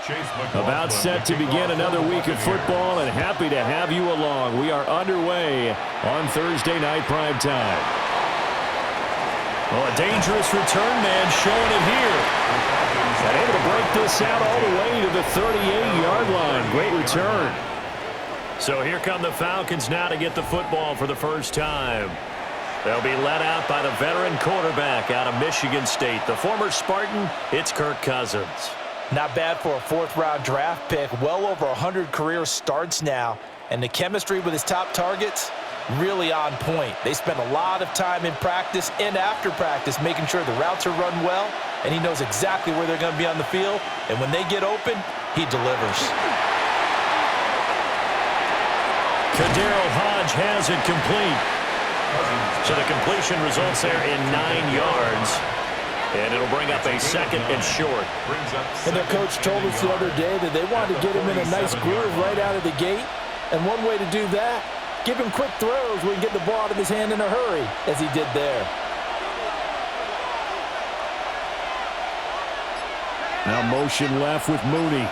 About set to begin another week of football, and happy to have you along. We are underway on Thursday night prime time. Well, a dangerous return man showing it here. And able to break this out all the way to the 38-yard line. Great return. So here come the Falcons now to get the football for the first time. They'll be led out by the veteran quarterback out of Michigan State. The former Spartan, it's Kirk Cousins. Not bad for a fourth-round draft pick. Well over 100 career starts now. And the chemistry with his top targets, really on point. They spend a lot of time in practice and after practice making sure the routes are run well, and he knows exactly where they're going to be on the field. And when they get open, he delivers. Kadarius Hodge has it complete. So the completion results there in 9 yards. And it'll bring up a second and short. And their coach told us the other day that they wanted to get him in a nice groove right out of the gate. And one way to do that, give him quick throws where he can get the ball out of his hand in a hurry, as he did there. Now motion left with Mooney.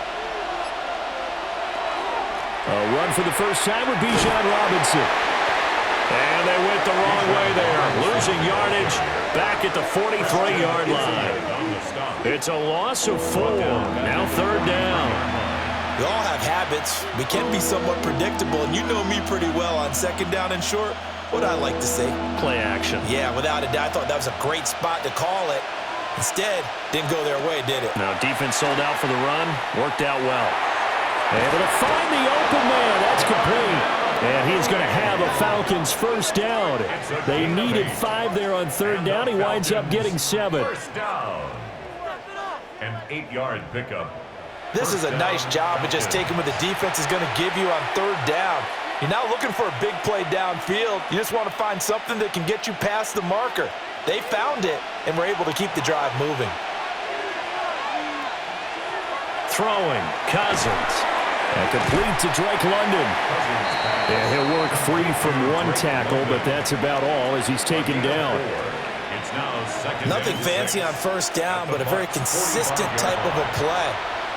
A run for the first time with Bijan Robinson. And they went the wrong way there. Losing yardage back at the 43-yard line. It's a loss of 4. Now third down. We all have habits. We can be somewhat predictable, and you know me pretty well on second down and short. What I like to say? Play action. Yeah, without a doubt. I thought that was a great spot to call it. Instead, didn't go their way, did it? Now defense sold out for the run. Worked out well. Able to find the open man. That's complete. And he's going to have a Falcons first down. They needed 5 there on third down. He winds up getting 7. First down. An 8-yard pickup. This is a nice job of just taking what the defense is going to give you on third down. You're not looking for a big play downfield. You just want to find something that can get you past the marker. They found it and were able to keep the drive moving. Throwing, Cousins. And complete to Drake London. And he'll work free from one tackle, but that's about all as he's taken down. Nothing fancy on first down, but a very consistent type of a play.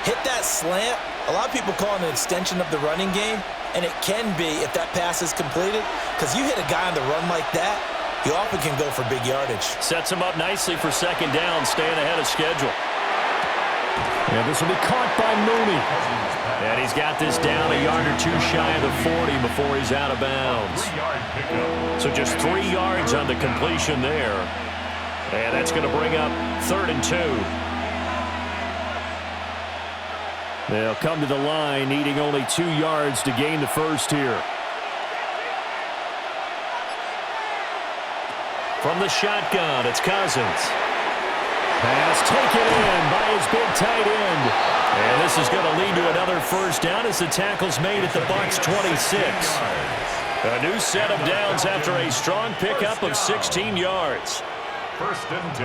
Hit that slant. A lot of people call it an extension of the running game, and it can be if that pass is completed, because you hit a guy on the run like that, you often can go for big yardage. Sets him up nicely for second down, staying ahead of schedule. And this will be caught by Mooney. And he's got this down a yard or 2 shy of the 40 before he's out of bounds. So just 3 yards on the completion there. And that's going to bring up 3rd and 2. They'll come to the line needing only 2 yards to gain the first here. From the shotgun, it's Cousins. Pass taken in by his big tight end. And this is going to lead to another first down as the tackle's made at the Bucs 26. A new set of downs after a strong pickup of 16 yards.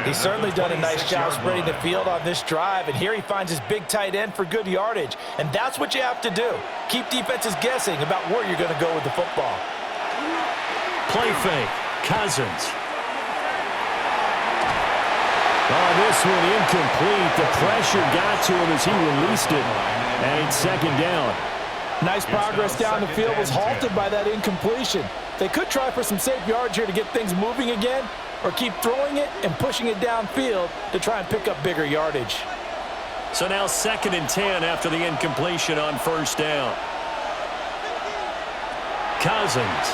He's certainly done a nice job spreading the field on this drive, and here he finds his big tight end for good yardage. And that's what you have to do. Keep defenses guessing about where you're going to go with the football. Play fake. Cousins. Oh, this one incomplete. The pressure got to him as he released it. And second down. Nice progress down the field was halted by that incompletion. They could try for some safe yards here to get things moving again, or keep throwing it and pushing it downfield to try and pick up bigger yardage. So now 2nd and 10 after the incompletion on first down. Cousins.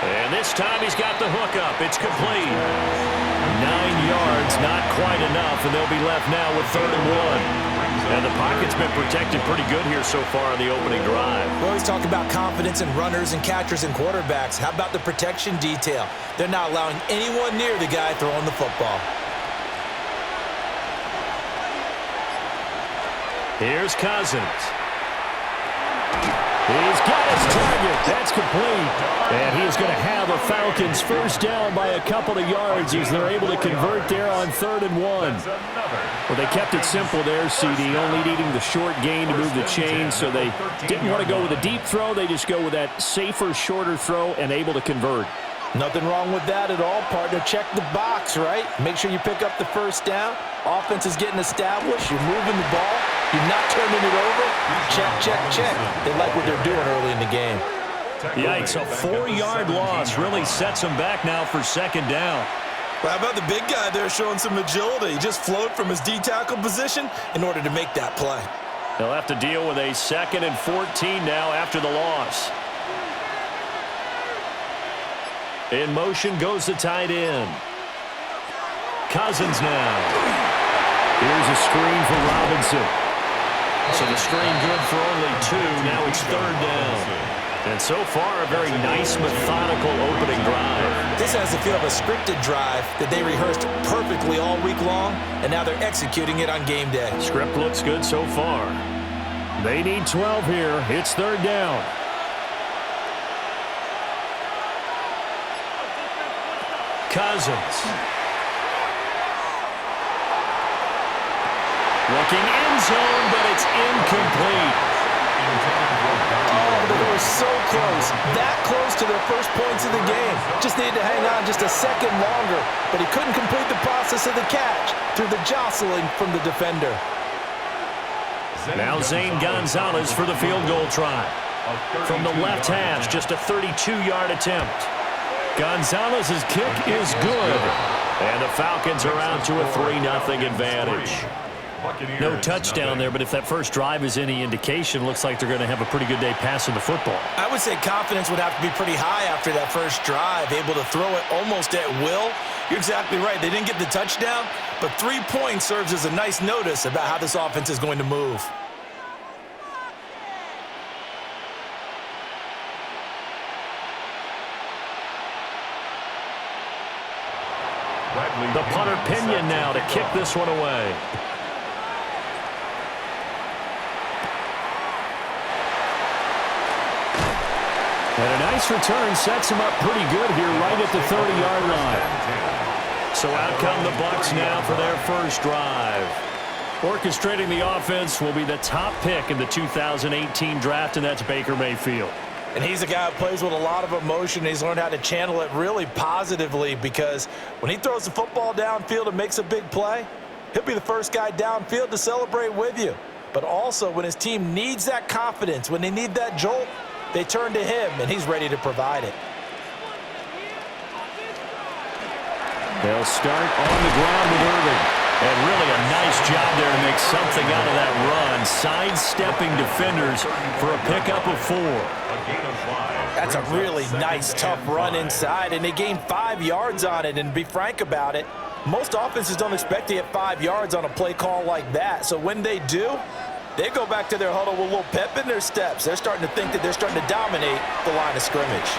And this time he's got the hookup. It's complete. 9 yards, not quite enough, and they'll be left now with 3rd and 1. And the pocket's been protected pretty good here so far on the opening drive. We always talk about confidence in runners and catchers and quarterbacks. How about the protection detail? They're not allowing anyone near the guy throwing the football. Here's Cousins. He's got his target. That's complete. And he's going to have a Falcons first down by a couple of yards as they're able to convert there on 3rd and 1. Well, they kept it simple there, CD, only needing the short gain to move the chains, so they didn't want to go with a deep throw. They just go with that safer, shorter throw and able to convert. Nothing wrong with that at all, partner. Check the box, right? Make sure you pick up the first down. Offense is getting established. You're moving the ball. You're not turning it over. Check, check, check. They like what they're doing early in the game. Yikes, a 4-yard loss really sets them back now for second down. Well, how about the big guy there showing some agility? He just floated from his D-tackle position in order to make that play. They'll have to deal with a 2nd and 14 now after the loss. In motion goes the tight end. Cousins now. Here's a screen for Robinson. So the screen good for only 2. Now it's 3rd down. And so far, a very nice, methodical opening drive. This has the feel of a scripted drive that they rehearsed perfectly all week long, and now they're executing it on game day. Script looks good so far. They need 12 here. It's 3rd down. Cousins. Looking end zone, but it's incomplete. Oh, they were so close. That close to their first points of the game. Just needed to hang on just a second longer, but he couldn't complete the process of the catch through the jostling from the defender. Now Zane Gonzalez for the field goal try. From the left hash, just a 32-yard attempt. Gonzalez's kick is good. And the Falcons are out to a 3-0 advantage. No touchdown there, but if that first drive is any indication, looks like they're going to have a pretty good day passing the football. I would say confidence would have to be pretty high after that first drive, able to throw it almost at will. You're exactly right. They didn't get the touchdown, but 3 points serves as a nice notice about how this offense is going to move. The punter Pinion now to kick this one away. And a nice return sets him up pretty good here right at the 30-yard line. So out come the Bucs now for their first drive. Orchestrating the offense will be the top pick in the 2018 draft, and that's Baker Mayfield. And he's a guy who plays with a lot of emotion. He's learned how to channel it really positively, because when he throws the football downfield and makes a big play, he'll be the first guy downfield to celebrate with you. But also when his team needs that confidence, when they need that jolt, they turn to him, and he's ready to provide it. They'll start on the ground with Irving. And really a nice job there to make something out of that run. Sidestepping defenders for a pickup of 4. That's a really nice, tough run inside, and they gained 5 yards on it. And to be frank about it, most offenses don't expect to get 5 yards on a play call like that. So when they do, they go back to their huddle with a little pep in their steps. They're starting to think that they're starting to dominate the line of scrimmage.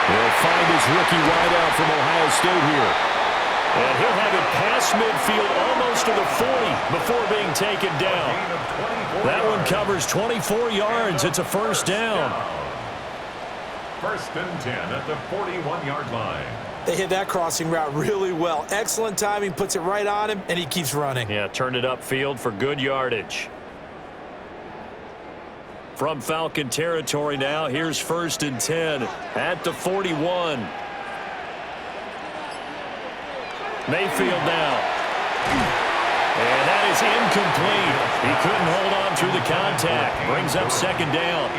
They'll find his rookie wideout from Ohio State here. And he'll have it past midfield almost to the 40 before being taken down. That one covers 24 yards. It's a first down. 1st and 10 at the 41-yard line. They hit that crossing route really well. Excellent timing, puts it right on him, and he keeps running. Yeah, turned it upfield for good yardage. From Falcon territory now, here's 1st and 10 at the 41. Mayfield now. And that is incomplete. He couldn't hold on through the contact. Brings up 2nd down.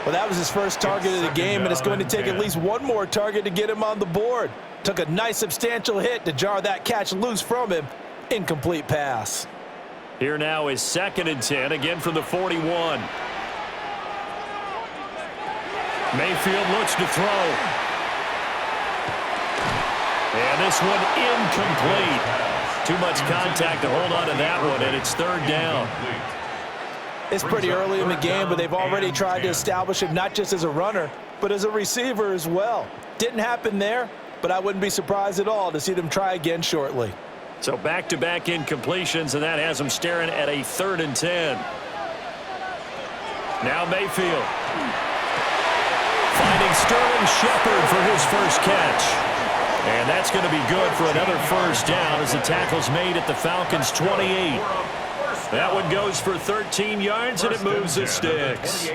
Well, that was his first target of the game, and it's going to take at least one more target to get him on the board. Took a nice substantial hit to jar that catch loose from him. Incomplete pass. Here now is 2nd and 10, again from the 41. Mayfield looks to throw. And this one incomplete. Too much contact to hold on to that one, and it's 3rd down. It's pretty early in the game, but they've already tried to establish him not just as a runner, but as a receiver as well. Didn't happen there, but I wouldn't be surprised at all to see them try again shortly. So back-to-back incompletions, and that has them staring at a 3rd and 10. Now Mayfield. Finding Sterling Shepard for his first catch. And that's going to be good for another first down as the tackle's made at the Falcons' 28. That one goes for 13 yards, and it moves the sticks.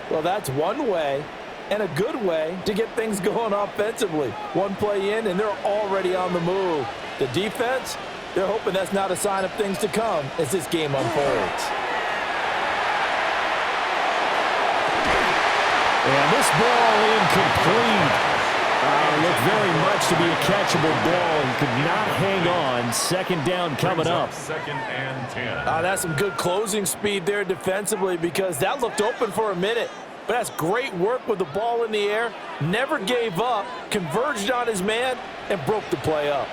Well, that's one way and a good way to get things going offensively. One play in, and they're already on the move. The defense, they're hoping that's not a sign of things to come as this game unfolds. And this ball incomplete. Looked very much to be a catchable ball and could not hang on. Second down coming up. Second and 10. That's some good closing speed there defensively because that looked open for a minute. But that's great work with the ball in the air. Never gave up, converged on his man, and broke the play up.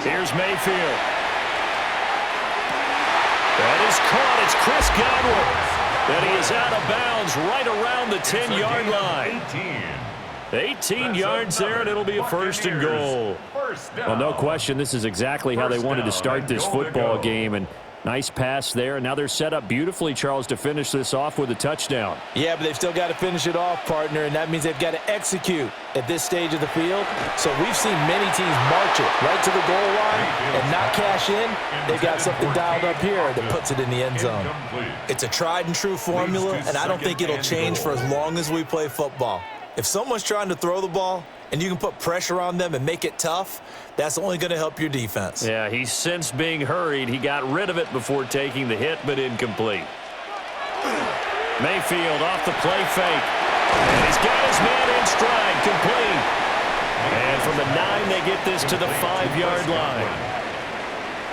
Here's Mayfield. That is caught. It's Chris Godwin. And he is out of bounds right around the 10-yard line. 18 yards there, and it'll be a first and goal. Well, no question, this is exactly how they wanted to start this football game. And nice pass there. And now they're set up beautifully, Charles, to finish this off with a touchdown. Yeah, but they've still got to finish it off, partner, and that means they've got to execute at this stage of the field. So we've seen many teams march it right to the goal line and not cash in. They've got something dialed up here that puts it in the end zone. It's a tried and true formula, and I don't think it'll change for as long as we play football. If someone's trying to throw the ball and you can put pressure on them and make it tough, that's only going to help your defense. Yeah, he's since being hurried. He got rid of it before taking the hit, but incomplete. Mayfield off the play fake. And he's got his man in stride, complete. And from the 9, they get this to the 5-yard line.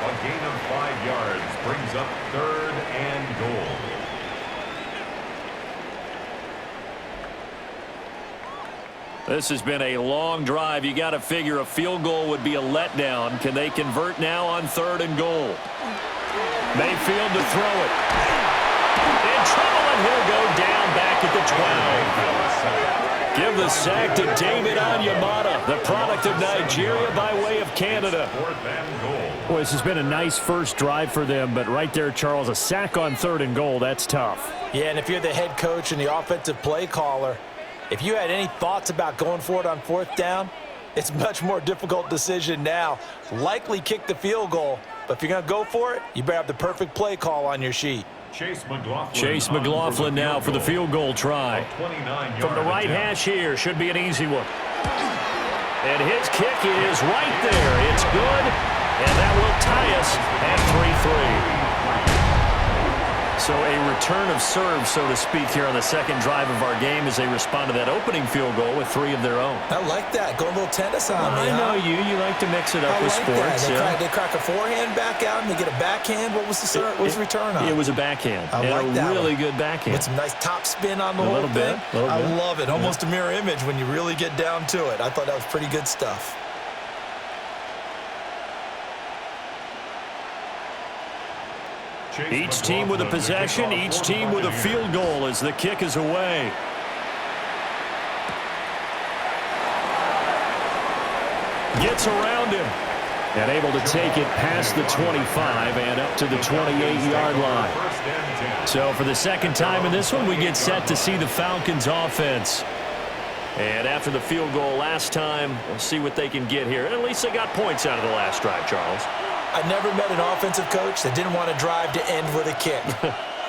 A gain of 5 yards brings up 3rd and goal. This has been a long drive. You got to figure a field goal would be a letdown. Can they convert now on 3rd and goal? Mayfield to throw it. In trouble, and he'll go down back at the 12. Give the sack to David Onyemata, the product of Nigeria by way of Canada. 4th and goal. Boy, this has been a nice first drive for them, but right there, Charles, a sack on 3rd and goal, that's tough. Yeah, and if you're the head coach and the offensive play caller, if you had any thoughts about going for it on 4th down, it's a much more difficult decision now. Likely kick the field goal, but if you're going to go for it, you better have the perfect play call on your sheet. Chase McLaughlin now for the field goal try. From the right hash here, should be an easy one. And his kick is right there. It's good, and that will tie us at 3-3. So a return of serve, so to speak, here on the second drive of our game as they respond to that opening field goal with 3 of their own. I like that. Go a little tennis on me. I know you. You like to mix it up with sports. They crack a forehand back out and they get a backhand. What was the serve? What was the return on? It was a backhand. I like that. Really good backhand. With some nice top spin on the whole thing. I love it. Almost a mirror image when you really get down to it. I thought that was pretty good stuff. Each team with a possession, each team with a field goal as the kick is away. Gets around him and able to take it past the 25 and up to the 28-yard line. So for the second time in this one, we get set to see the Falcons offense. And after the field goal last time, we'll see what they can get here. And at least they got points out of the last drive, Charles. I never met an offensive coach that didn't want to drive to end with a kick.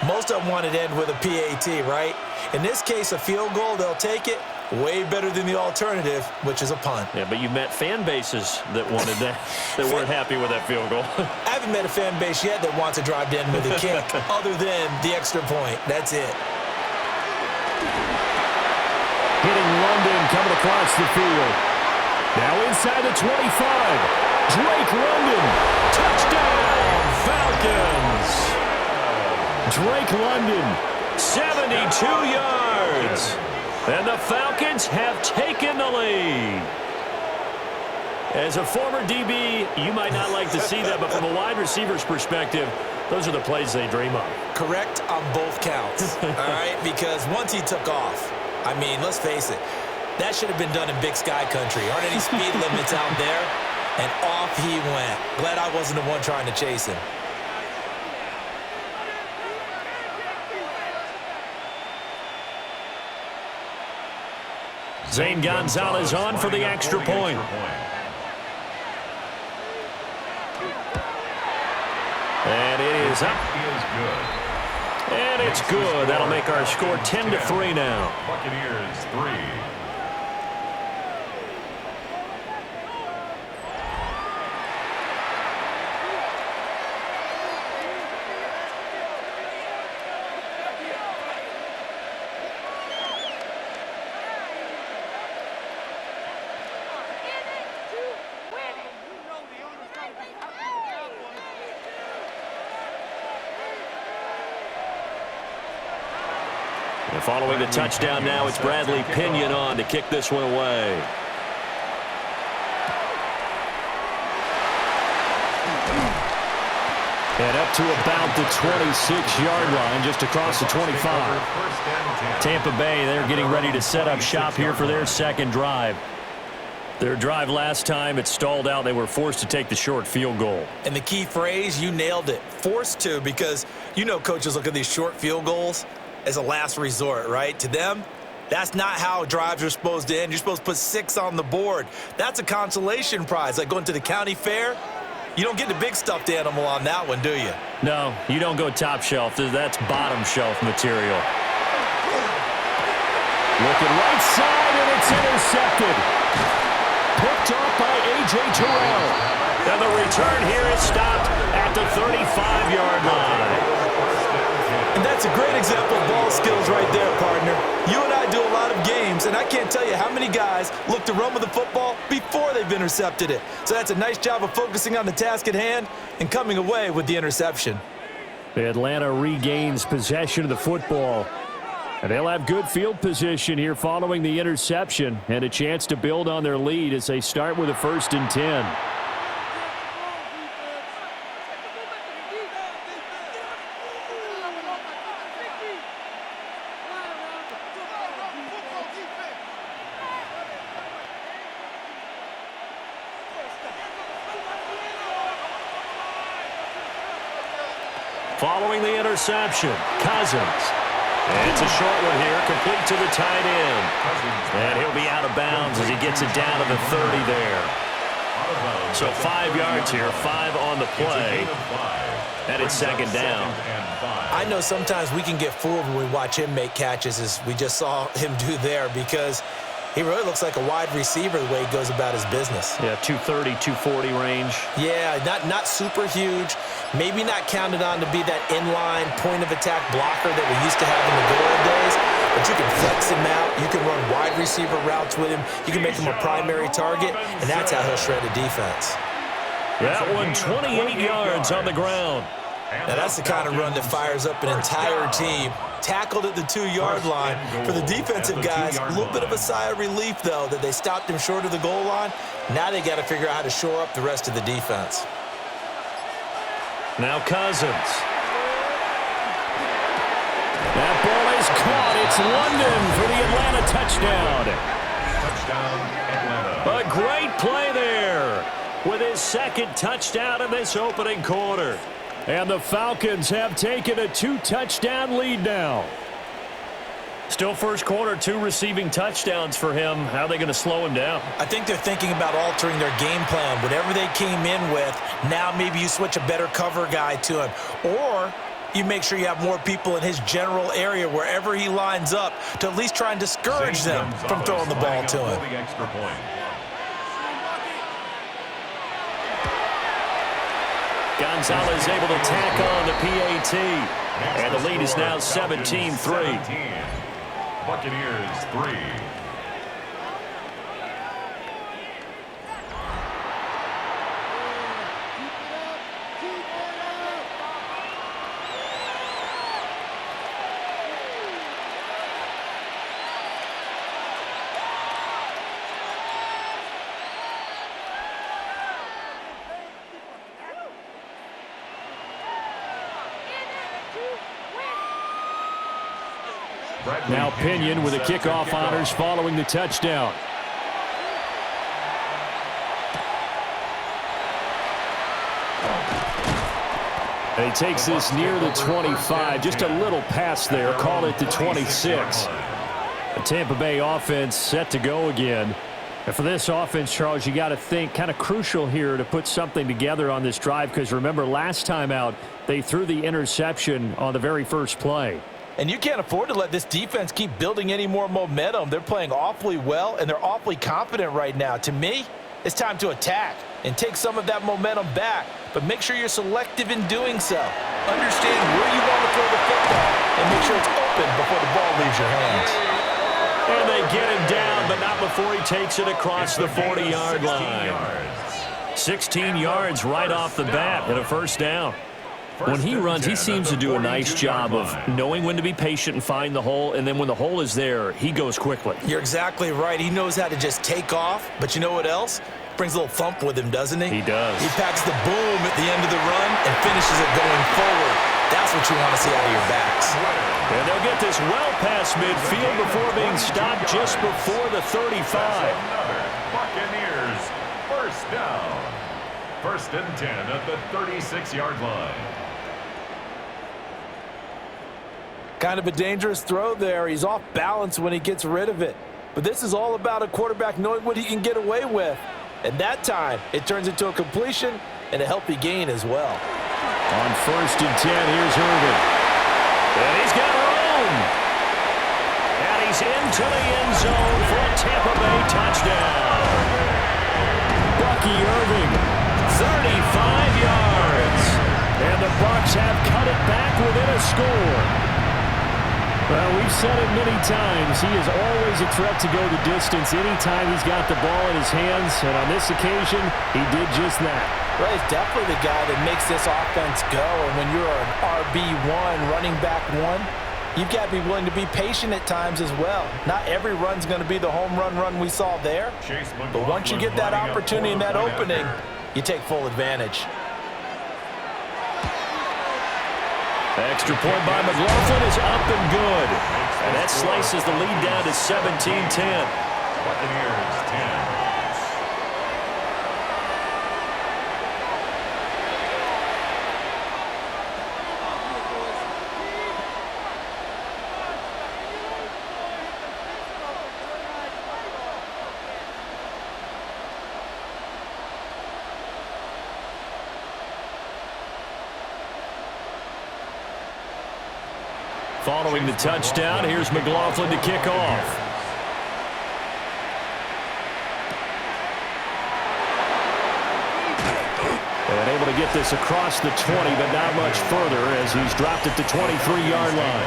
Most of them wanted to end with a PAT, right? In this case, a field goal, they'll take it. Way better than the alternative, which is a punt. Yeah, but you met fan bases that wanted that, that weren't happy with that field goal. I haven't met a fan base yet that wants to drive to end with a kick, other than the extra point. That's it. Hitting London, coming across the field. Now inside the 25. Drake London, touchdown, Falcons. Drake London, 72 yards. And the Falcons have taken the lead. As a former DB, you might not like to see that, but from a wide receiver's perspective, those are the plays they dream of. Correct on both counts, all right? Because once he took off, I mean, let's face it, that should have been done in Big Sky country. Aren't any speed limits out there? And off he went. Glad I wasn't the one trying to chase him. Zane Gonzalez on for the extra point. And it is up. Is good. And it's good. That'll make our score 10-3 now. Buccaneers 3. And following the touchdown now, it's Bradley Pinion on to kick this one away. And up to about the 26-yard line, just across the 25. Tampa Bay, they're getting ready to set up shop here for their second drive. Their drive last time, it stalled out. They were forced to take the short field goal. And the key phrase, you nailed it, forced to, because you know coaches look at these short field goals as a last resort, right? To them, that's not how drives are supposed to end. You're supposed to put 6 on the board. That's a consolation prize, like going to the county fair. You don't get the big stuffed animal on that one, do you? No, you don't go top shelf. That's bottom shelf material. Looking right side, and it's intercepted. Picked off by A.J. Terrell. And the return here is stopped at the 35-yard line. And that's a great example of ball skills right there, partner. You and I do a lot of games, and I can't tell you how many guys look to run with the football before they've intercepted it. So that's a nice job of focusing on the task at hand and coming away with the interception. Atlanta regains possession of the football. And they'll have good field position here following the interception and a chance to build on their lead as they start with a 1st and 10. Following the interception, Cousins. And it's a short one here, complete to the tight end. And he'll be out of bounds as he gets it down to the 30 there. So 5 yards here, 5 on the play. And it's 2nd down. I know sometimes we can get fooled when we watch him make catches, as we just saw him do there, because he really looks like a wide receiver the way he goes about his business. Yeah, 230, 240 range. Yeah, not super huge. Maybe not counted on to be that inline point-of-attack blocker that we used to have in the good old days. But you can flex him out. You can run wide receiver routes with him. You can make him a primary target, and that's how he'll shred a defense. That one 28 yards on the ground. Now, that's the kind of run that fires up an entire team. Tackled at the 2-yard line. For the defensive guys, a little bit of a sigh of relief, though, that they stopped him short of the goal line. Now they got to figure out how to shore up the rest of the defense. Now Cousins. That ball is caught. It's London for the Atlanta touchdown. Touchdown, Atlanta. A great play there with his 2nd touchdown in this opening quarter. And the Falcons have taken a 2-touchdown lead now. Still first quarter, 2 receiving touchdowns for him. How are they going to slow him down? I think they're thinking about altering their game plan. Whatever they came in with, now maybe you switch a better cover guy to him. Or you make sure you have more people in his general area wherever he lines up to at least try and discourage them from throwing the ball to him. Gonzalez able to tack on the PAT. And the lead is now 17-3. Buccaneers 3. Now Pinion with a kickoff honors following the touchdown. And he takes this near the 25, just a little pass there, call it the 26. The Tampa Bay offense set to go again. And for this offense, Charles, you got to think kind of crucial here to put something together on this drive, because remember last time out they threw the interception on the very first play. And you can't afford to let this defense keep building any more momentum. They're playing awfully well, and they're awfully confident right now. To me, it's time to attack and take some of that momentum back, but make sure you're selective in doing so. Understand where you want to throw the football and make sure it's open before the ball leaves your hands. And they get him down, but not before he takes it across the 40-yard line. 16 yards right off the bat and a first down. When he runs, he seems to do a nice job of knowing when to be patient and find the hole, and then when the hole is there, he goes quickly. You're exactly right. He knows how to just take off, but you know what else? Brings a little thump with him, doesn't he? He does. He packs the boom at the end of the run and finishes it going forward. That's what you want to see out of your backs. And they'll get this well past midfield before being stopped just before the 35. Buccaneers, first down. First and 10 at the 36-yard line. Kind of a dangerous throw there. He's off balance when he gets rid of it. But this is all about a quarterback knowing what he can get away with. And that time, it turns into a completion and a healthy gain as well. On first and 10, here's Irving. And he's got room. And he's into the end zone for a Tampa Bay touchdown. Bucky Irving, 35 yards. And the Bucs have cut it back within a score. Well, we've said it many times. He is always a threat to go the distance anytime he's got the ball in his hands. And on this occasion, he did just that. Well, he's definitely the guy that makes this offense go. And when you're an RB1, running back one, you've got to be willing to be patient at times as well. Not every run's going to be the home run we saw there. But once you get that opportunity and that opening, you take full advantage. Extra point by McLaughlin is up and good. And that slices the lead down to 17-10. Buccaneers 10. Following the touchdown, here's McLaughlin to kick off. And able to get this across the 20, but not much further as he's dropped it to 23-yard line.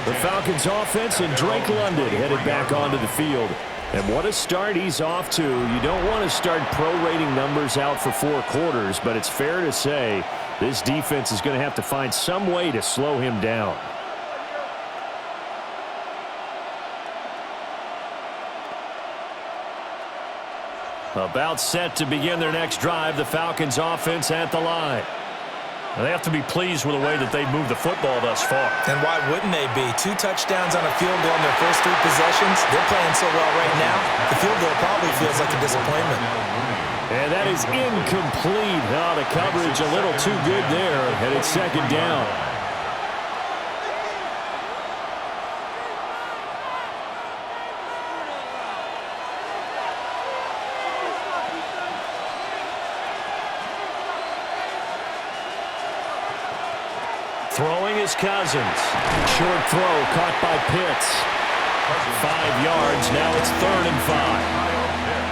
The Falcons offense and Drake London headed back onto the field. And what a start he's off to. You don't want to start prorating numbers out for 4 quarters, but it's fair to say this defense is going to have to find some way to slow him down. About set to begin their next drive, the Falcons offense at the line. They have to be pleased with the way that they've moved the football thus far. And why wouldn't they be? 2 touchdowns on a field goal in their first 3 possessions. They're playing so well right now, the field goal probably feels like a disappointment. And that is incomplete. Oh, the coverage a little too good there, and it's second down. Throwing is Cousins. Short throw caught by Pitts. 5 yards. Now it's 3rd and 5.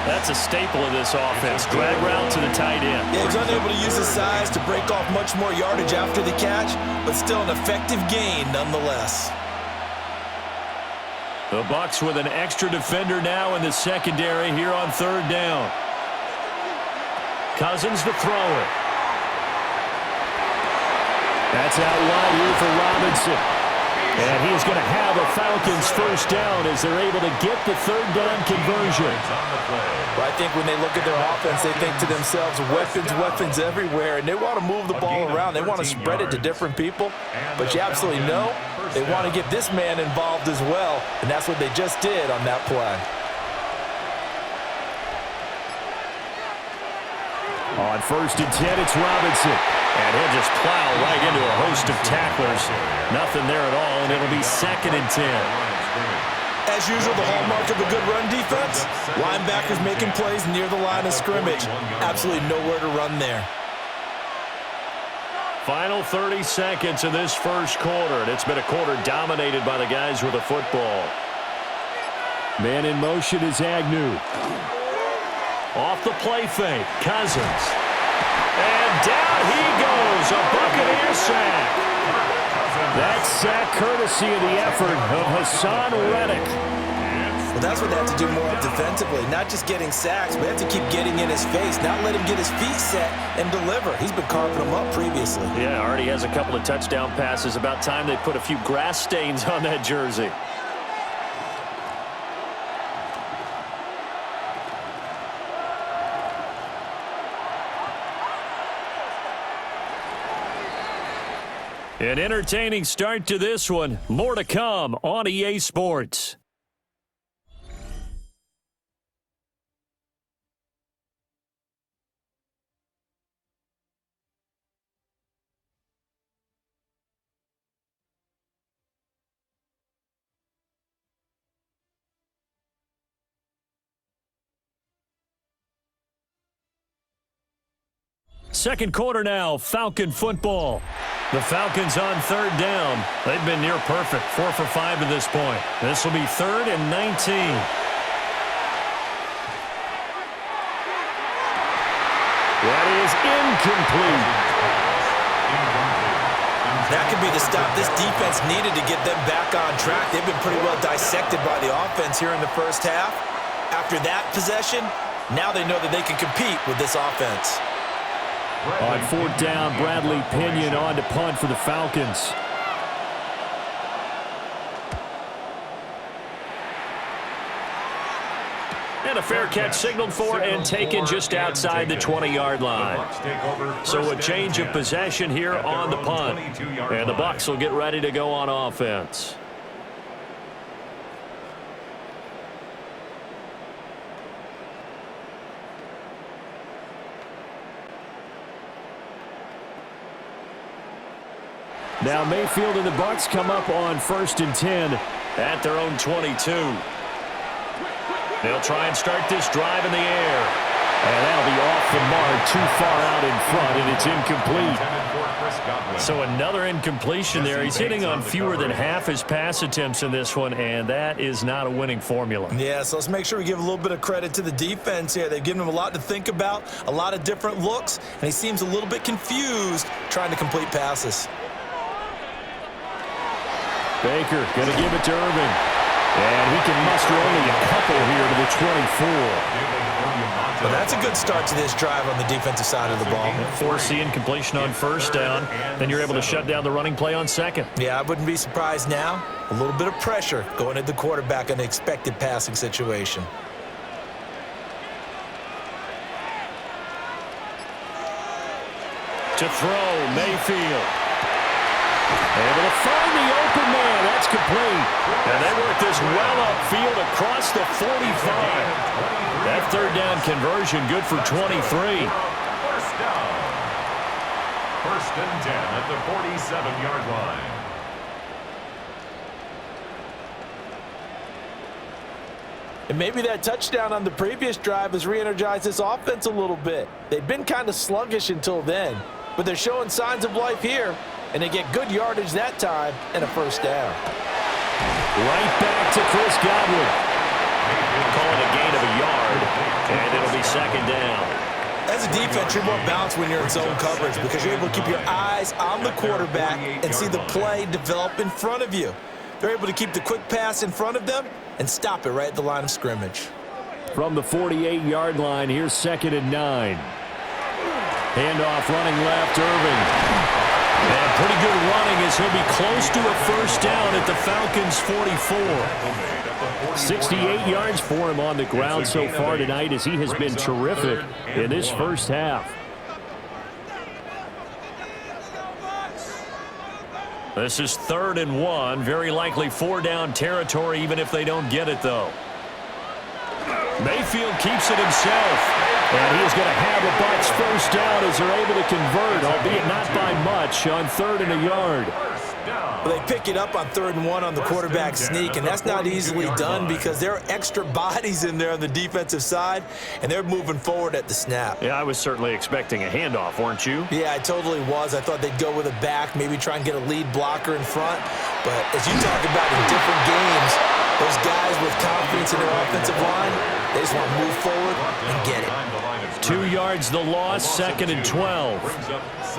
That's a staple of this offense. Drag route to the tight end. Yeah, he's unable to use his size to break off much more yardage after the catch, but still an effective gain nonetheless. The Bucs with an extra defender now in the secondary here on 3rd down. Cousins the thrower. That's out wide here for Robinson. And he's going to have a Falcons first down as they're able to get the 3rd down conversion. Well, I think when they look at their offense, they think to themselves, weapons everywhere, and they want to move the ball around. They want to spread it to different people. But you absolutely know they want to get this man involved as well, and that's what they just did on that play. On 1st and 10, it's Robinson. And he'll just plow right into a host of tacklers. Nothing there at all, and it'll be 2nd and 10. As usual, the hallmark of a good run defense, linebackers making plays near the line of scrimmage. Absolutely nowhere to run there. Final 30 seconds of this first quarter, and it's been a quarter dominated by the guys with the football. Man in motion is Agnew. Off the play fake, Cousins. And down he goes, a Buccaneer sack. That sack courtesy of the effort of Hassan Reddick. Well, that's what they have to do more defensively, not just getting sacks, but they have to keep getting in his face, not let him get his feet set and deliver. He's been carving them up previously. Yeah, already has a couple of touchdown passes. About time they put a few grass stains on that jersey. An entertaining start to this one. More to come on EA Sports. Second quarter now, Falcon football. The Falcons on third down. They've been near perfect, 4 for 5 to this point. This will be 3rd and 19. That is incomplete. That could be the stop this defense needed to get them back on track. They've been pretty well dissected by the offense here in the first half. After that possession, now they know that they can compete with this offense. On 4th down, Bradley Pinion on to punt for the Falcons. And a fair catch signaled for and taken just outside the 20-yard line. So a change of possession here on the punt. And the Bucs will get ready to go on offense. Now Mayfield and the Bucs come up on 1st and 10 at their own 22. They'll try and start this drive in the air. And that'll be off the mark, too far out in front, and it's incomplete. So another incompletion there. He's hitting on fewer than half his pass attempts in this one, and that is not a winning formula. Yeah, so let's make sure we give a little bit of credit to the defense here. They've given him a lot to think about, a lot of different looks, and he seems a little bit confused trying to complete passes. Baker going to give it to Irving. And he can muster only a couple here to the 24. But that's a good start to this drive on the defensive side of the ball. Force the incompletion on 1st down. Then you're able to shut down the running play on 2nd. Yeah, I wouldn't be surprised now. A little bit of pressure going at the quarterback in an expected passing situation. To throw, Mayfield. Able to find the open man. That's complete. And they work this well upfield across the 45. That 3rd down conversion good for 23. 1st down. 1st and 10 at the 47-yard line. And maybe that touchdown on the previous drive has re-energized this offense a little bit. They've been kind of sluggish until then, but they're showing signs of life here. And they get good yardage that time and a 1st down. Right back to Chris Godwin. Call it a gain of a yard, and it'll be 2nd down. As a defense, you're more balanced when you're in zone coverage because you're able to keep your eyes on the quarterback and see the play develop in front of you. They're able to keep the quick pass in front of them and stop it right at the line of scrimmage. From the 48-yard line, here's 2nd and 9. Handoff running left, Irving. And pretty good running as he'll be close to a 1st down at the Falcons' 44. 68 yards for him on the ground so far tonight as he has been terrific in this first half. This is 3rd and 1. Very likely 4-down territory even if they don't get it, though. Mayfield keeps it himself. And he is going to have a Bucs 1st down as they're able to convert, albeit not by much, on 3rd and a yard. down. Well, they pick it up on 3rd and 1 on the quarterback sneak, and that's not easily done because there are extra bodies in there on the defensive side, and they're moving forward at the snap. Yeah, I was certainly expecting a handoff, weren't you? Yeah, I totally was. I thought they'd go with a back, maybe try and get a lead blocker in front. But as you talk about in different games, those guys with confidence in their offensive line, they just want to move forward and get it. 2 yards the loss, 2nd and 12.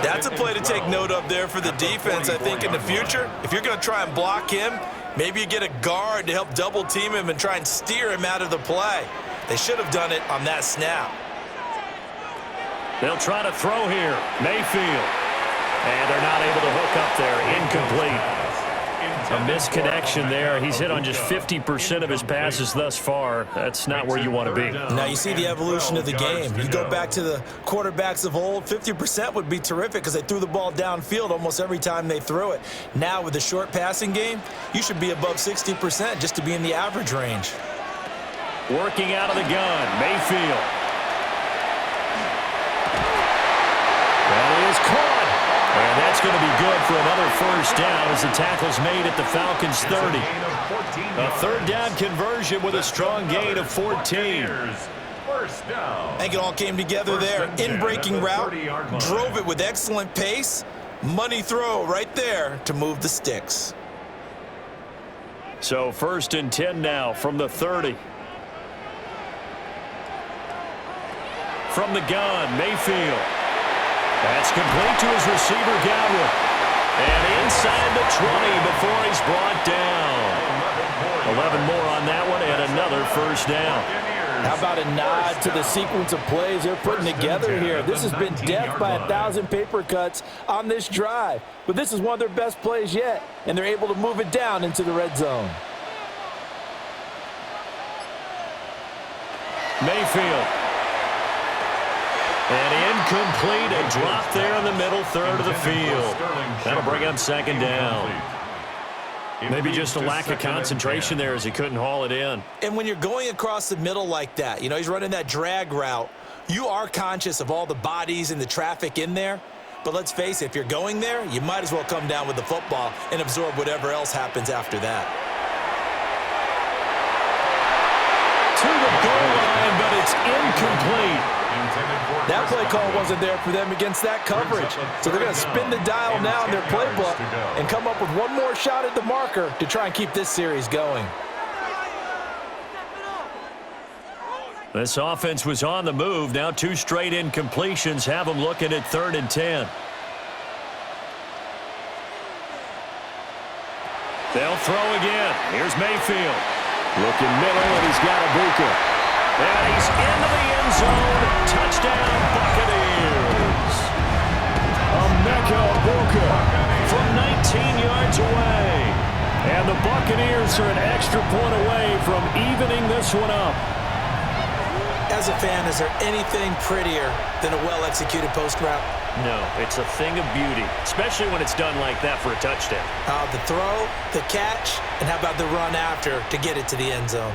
That's a play to take note of there for the defense, I think, in the future. If you're going to try and block him, maybe you get a guard to help double team him and try and steer him out of the play. They should have done it on that snap. They'll try to throw here. Mayfield. And they're not able to hook up there. Incomplete. A misconnection there. He's hit on just 50% of his passes thus far. That's not where you want to be. Now you see the evolution of the game. You go back to the quarterbacks of old, 50% would be terrific because they threw the ball downfield almost every time they threw it. Now with the short passing game, you should be above 60% just to be in the average range. Working out of the gun, Mayfield. That is caught. And that's going to be good for another first down as the tackle's made at the Falcons' 30. A 3rd down conversion with a strong gain of 14. I think it all came together there. In-breaking route, drove it with excellent pace. Money throw right there to move the sticks. So 1st and 10 now from the 30. From the gun, Mayfield. That's complete to his receiver, Godwin. And inside the 20 before he's brought down. 11 more on that one and another first down. How about a nod to the sequence of plays they're putting together here? This has been death by 1,000 paper cuts on this drive. But this is one of their best plays yet, and they're able to move it down into the red zone. Mayfield. And incomplete, a drop there in the middle third of the field. That'll bring up 2nd down. Maybe just a lack of concentration there as he couldn't haul it in. And when you're going across the middle like that, you know, he's running that drag route, you are conscious of all the bodies and the traffic in there. But let's face it, if you're going there, you might as well come down with the football and absorb whatever else happens after that. To the goal line, but it's incomplete. That play call wasn't there for them against that coverage. So they're going to spin the dial now in their playbook and come up with one more shot at the marker to try and keep this series going. This offense was on the move. Now 2 straight incompletions have them looking at 3rd and 10. They'll throw again. Here's Mayfield. Looking middle, and he's got Ibuka. And he's into the end zone. Touchdown, Buccaneers. Emeka Ibuka from 19 yards away. And the Buccaneers are an extra point away from evening this one up. As a fan, is there anything prettier than a well-executed post route? No, it's a thing of beauty, especially when it's done like that for a touchdown. The throw, the catch, and how about the run after to get it to the end zone?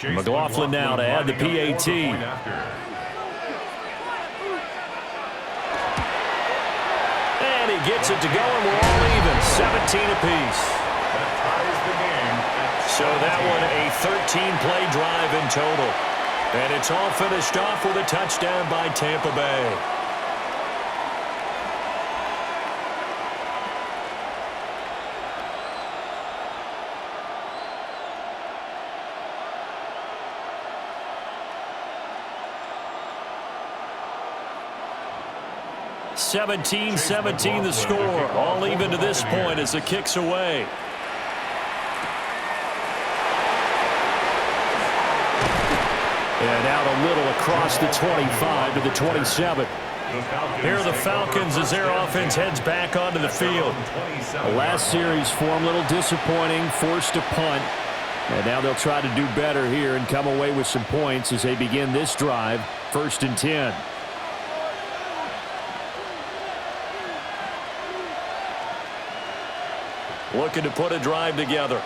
McLaughlin now to add the PAT. And he gets it to go, and we're all even. 17 apiece. So that one a 13-play drive in total. And it's all finished off with a touchdown by Tampa Bay. (17-17) the score. All even to this point as the kick's away. And out a little across the 25 to the 27. Here are the Falcons as their offense heads back onto the field. The last series form a little disappointing, forced to punt. And now they'll try to do better here and come away with some points as they begin this drive, 1st and 10. Looking to put a drive together.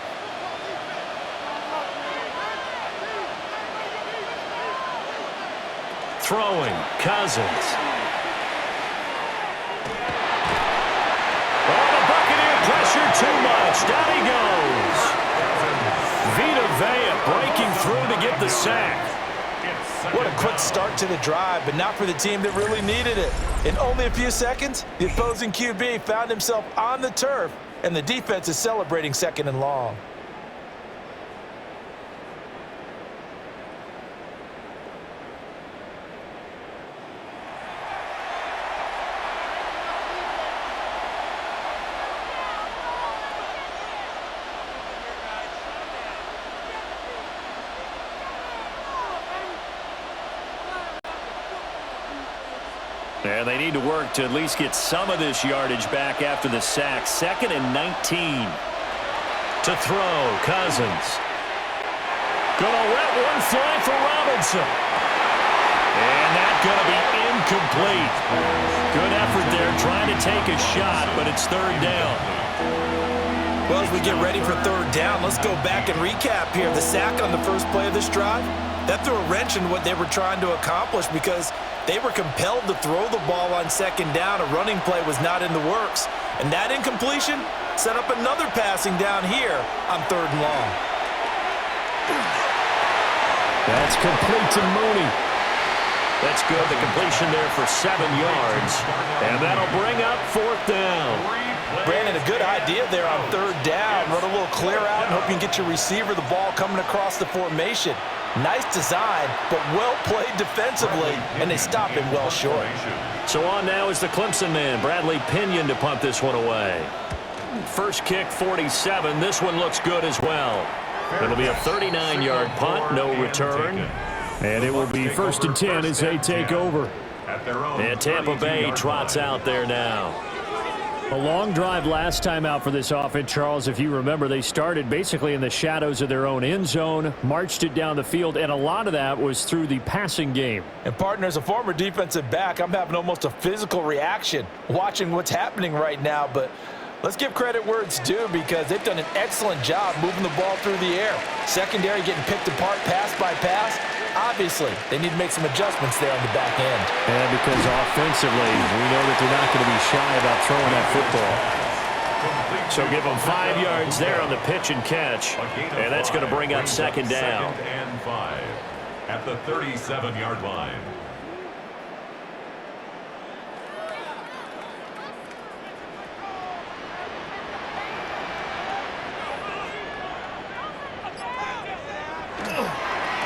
Throwing, Cousins. Oh, the Buccaneer pressure too much. Down he goes. Vita Vea breaking through to get the sack. What a quick start to the drive, but not for the team that really needed it. In only a few seconds, the opposing QB found himself on the turf, and the defense is celebrating 2nd and long. And they need to work to at least get some of this yardage back after the sack. 2nd and 19. To throw, Cousins. Gonna let one fly for Robinson. And that's gonna be incomplete. Good effort there trying to take a shot, but it's 3rd down. Well, as we get ready for 3rd down, let's go back and recap here. The sack on the first play of this drive, that threw a wrench in what they were trying to accomplish because they were compelled to throw the ball on 2nd down. A running play was not in the works. And that incompletion set up another passing down here on 3rd and long. That's complete to Mooney. That's good. The completion there for 7 yards. And that'll bring up 4th down. Brandon, a good idea there on 3rd down. Run a little clear out and hope you can get your receiver the ball coming across the formation. Nice design, but well played defensively, and they stop him well short. So on now is the Clemson man, Bradley Pinion, to punt this one away. First kick, 47. This one looks good as well. It'll be a 39-yard punt, no return. And it will be 1st and 10 as they take over. And Tampa Bay trots out there now. A long drive last time out for this offense, Charles. If you remember, they started basically in the shadows of their own end zone, marched it down the field, and a lot of that was through the passing game. And, partner, as a former defensive back, I'm having almost a physical reaction watching what's happening right now. But let's give credit where it's due because they've done an excellent job moving the ball through the air. Secondary getting picked apart pass by pass. Obviously, they need to make some adjustments there on the back end. And because offensively, we know that they're not going to be shy about throwing that football. So give them 5 yards there on the pitch and catch. And that's going to bring up 2nd down. 2nd and 5 at the 37-yard line.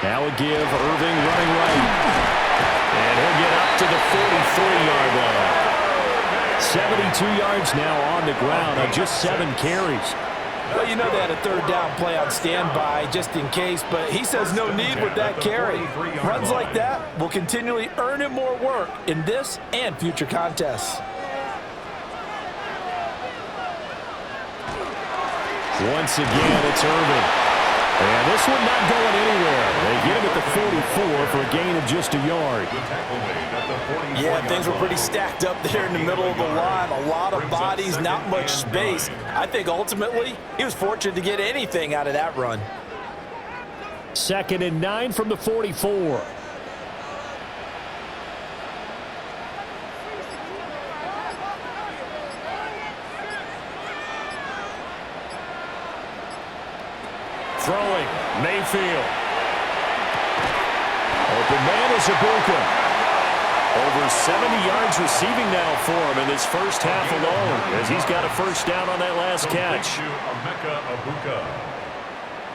Now a give, Irving running right. And he'll get up to the 43-yard line. 72 yards now on the ground on just 7 carries. Well, you know they had a 3rd down play on standby just in case, but he says no need with that carry. Runs like that will continually earn him more work in this and future contests. Once again, it's Irving. And this one not going anywhere. They get him at the 44 for a gain of just a yard. Yeah, things were pretty stacked up there in the middle of the line. A lot of bodies, not much space. I think ultimately he was fortunate to get anything out of that run. 2nd and 9 from the 44. Throwing, Mayfield. Open man is Ibuka. Over 70 yards receiving now for him in this first half alone as he's got a 1st down on that last catch. Ibuka.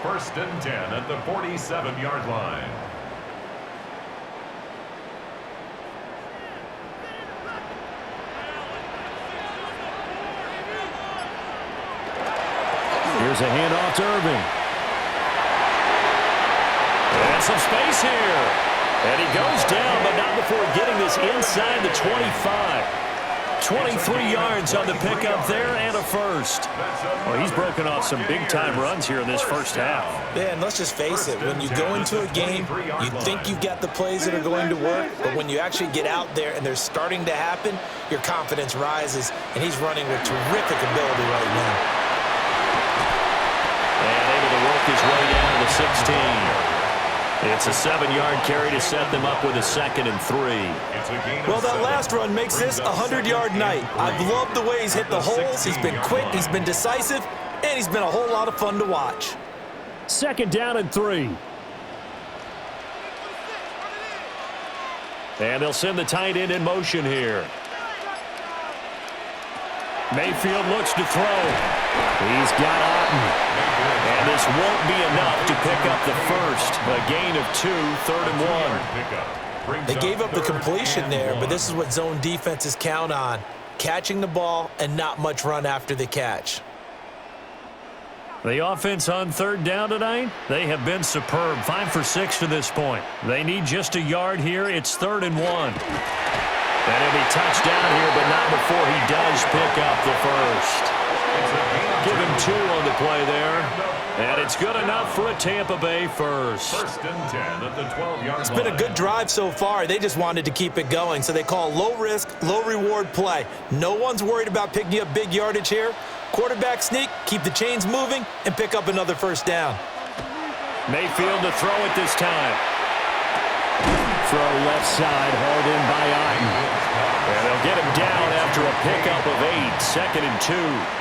1st and 10 at the 47-yard line. Here's a handoff to Irving. And some space here. And he goes down, but not before getting this inside the 25. 23 yards on the pickup there and a 1st. Well, he's broken off some big-time runs here in this first half. Yeah, and let's just face it. When you go into a game, you think you've got the plays that are going to work, but when you actually get out there and they're starting to happen, your confidence rises, and he's running with terrific ability right now. And able to work his way down to the 16. It's a 7-yard carry to set them up with a 2nd and 3. Well, that last run makes this a 100-yard night. I've loved the way he's hit the holes. He's been quick, he's been decisive, and he's been a whole lot of fun to watch. 2nd down and 3. And they'll send the tight end in motion here. Mayfield looks to throw. He's got Otten. And this won't be enough to pick up the first. A gain of 2, 3rd and 1. They gave up the completion there, but this is what zone defenses count on. Catching the ball and not much run after the catch. The offense on 3rd down tonight, they have been superb. 5 for 6 to this point. They need just a yard here. It's 3rd and 1. And he'll be touched down here, but not before he does pick up the first. Give him 2 on the play there. And it's good enough for a Tampa Bay first. 1st and 10 at the 12-yard line. It's been a good drive so far. They just wanted to keep it going, so they call low-risk, low-reward play. No one's worried about picking up big yardage here. Quarterback sneak, keep the chains moving, and pick up another 1st down. Mayfield to throw it this time. Throw left side, hauled in by Otten. And they'll get him down after a pickup of 8, 2nd and 2.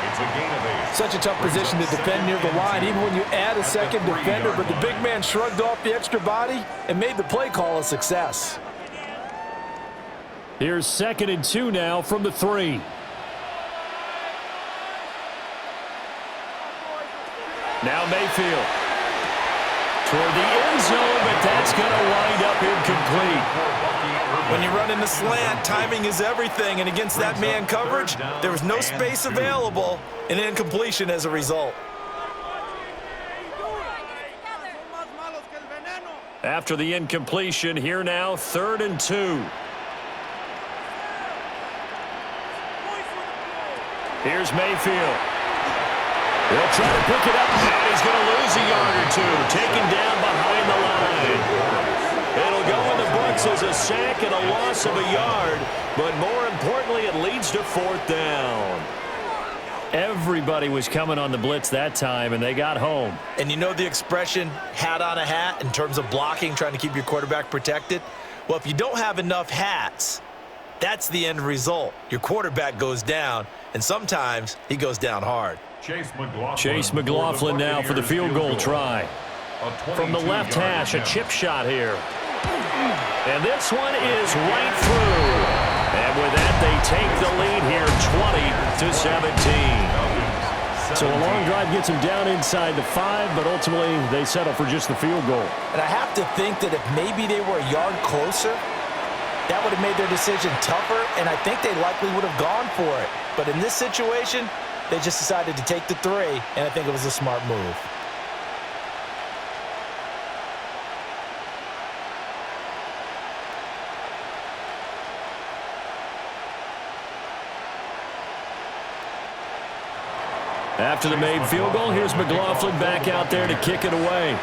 It's a gain of 8. Such a tough position to defend near the line, even when you add a second defender, but the big man shrugged off the extra body and made the play call a success. Here's 2nd and 2 now from the 3. Now Mayfield. Toward the end zone, but that's going to wind up incomplete. When you run in the slant, timing is everything, and against that man coverage, there was no space available, and incompletion as a result. After the incompletion, here now, 3rd and 2. Here's Mayfield. He'll try to pick it up, and he's going to lose a yard or 2, taken down behind the line. It'll go in the books as a sack and a loss of a yard, but more importantly, it leads to 4th down. Everybody was coming on the blitz that time, and they got home. And you know the expression, hat on a hat, in terms of blocking, trying to keep your quarterback protected? Well, if you don't have enough hats, that's the end result. Your quarterback goes down, and sometimes he goes down hard. Chase McLaughlin now for the field goal try. From the left hash, a chip shot here. And this one is right through. And with that, they take the lead here, 20-17. So a long drive gets them down inside the 5, but ultimately they settle for just the field goal. And I have to think that if maybe they were a yard closer, that would have made their decision tougher, and I think they likely would have gone for it. But in this situation, they just decided to take the 3, and I think it was a smart move. After the made field goal, here's McLaughlin back out there to kick it away.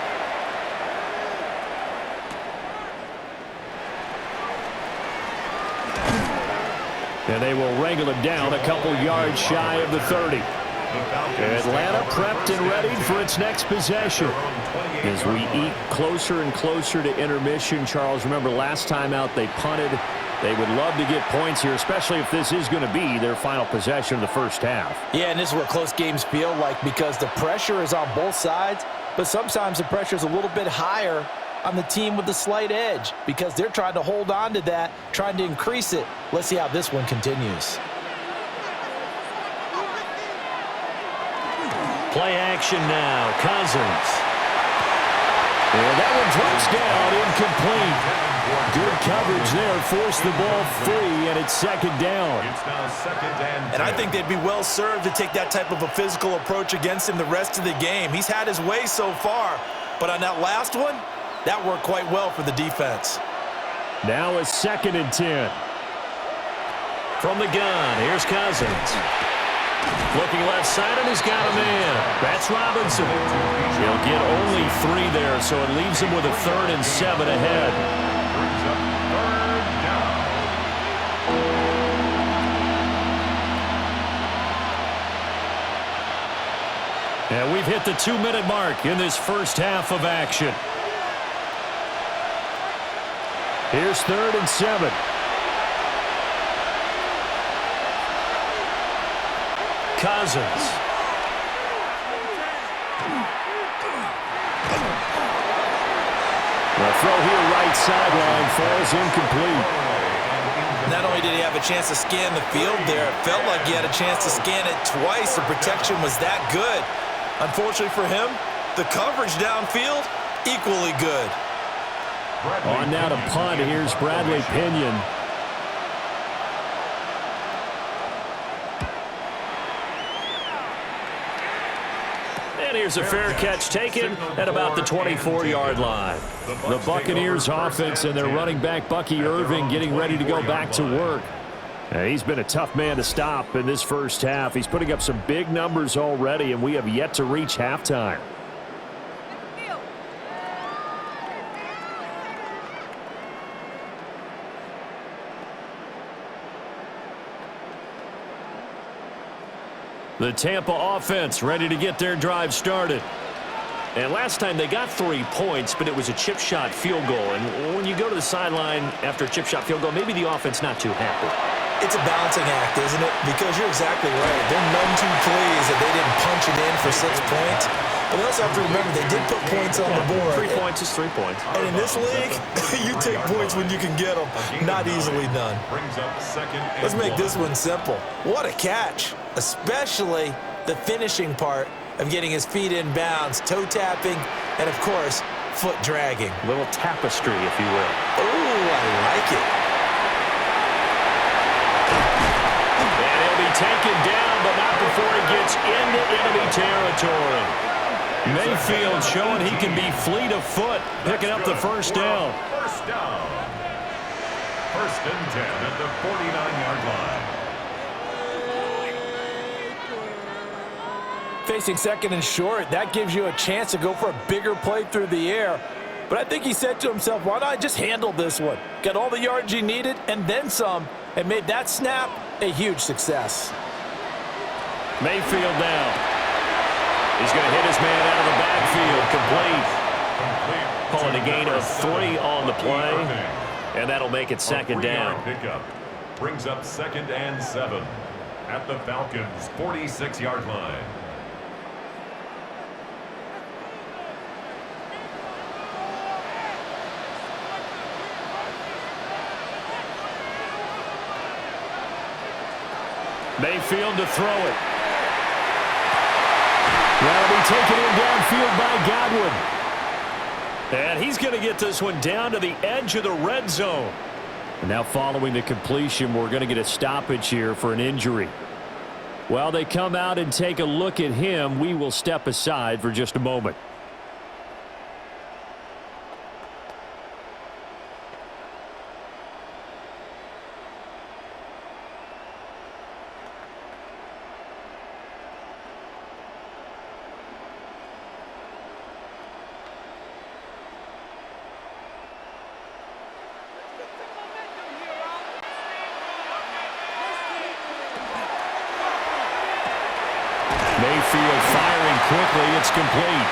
And they will wrangle him down a couple yards shy of the 30. Atlanta prepped and ready for its next possession. As we eat closer and closer to intermission, Charles, remember last time out they punted. They would love to get points here, especially if this is going to be their final possession of the first half. Yeah, and this is what close games feel like because the pressure is on both sides, but sometimes the pressure is a little bit higher on the team with the slight edge because they're trying to hold on to that, trying to increase it. Let's see how this one continues. Play action now. Cousins. And that one drops down, incomplete. Good coverage there, forced the ball free, and it's 2nd down. It's now 2nd and 10. And I think they'd be well served to take that type of a physical approach against him the rest of the game. He's had his way so far, but on that last one, that worked quite well for the defense. Now a 2nd and 10. From the gun, here's Cousins. Looking left side, and he's got a man. That's Robinson. He'll get only 3 there, so it leaves him with a 3rd and 7 ahead. Brings up 3rd down. And we've hit the 2-minute mark in this first half of action. Here's 3rd and 7. Cousins. The throw here right sideline falls incomplete. Not only did he have a chance to scan the field there, it felt like he had a chance to scan it twice. The protection was that good. Unfortunately for him, the coverage downfield, equally good. On now to punt. Here's Bradley Pinion. And here's a fair catch taken at about the 24-yard line. The Buccaneers offense and their running back Bucky Irving getting ready to go back to work. He's been a tough man to stop in this first half. He's putting up some big numbers already, and we have yet to reach halftime. The Tampa offense ready to get their drive started. And last time they got 3 points, but it was a chip shot field goal. And when you go to the sideline after a chip shot field goal, maybe the offense not too happy. It's a balancing act, isn't it? Because you're exactly right. They're none too pleased that they didn't punch it in for 6 points. But they also have to remember they did put points on the board. 3 points is 3 points. And in this league, you take points when you can get them. Not easily done. Let's make this one simple. What a catch. Especially the finishing part of getting his feet in bounds, toe tapping, and of course, foot dragging. A little tapestry, if you will. Oh, I like it. And he'll be taken down, but not before he gets into enemy territory. Mayfield showing he can be fleet of foot, picking up the first down. First down. 1st and 10 at the 49-yard line. Facing 2nd and short, that gives you a chance to go for a bigger play through the air. But I think he said to himself, why not I just handle this one? Got all the yards he needed and then some, and made that snap a huge success. Mayfield now. He's going to hit his man out of the backfield. Complete. Calling a gain of 3 on the play, and that'll make it 2nd down. Pickup brings up 2nd and 7 at the Falcons' 46-yard line. Mayfield to throw it. That'll be taken in downfield by Godwin. And he's going to get this one down to the edge of the red zone. And now following the completion, we're going to get a stoppage here for an injury. While they come out and take a look at him, we will step aside for just a moment. Mayfield firing quickly. It's complete.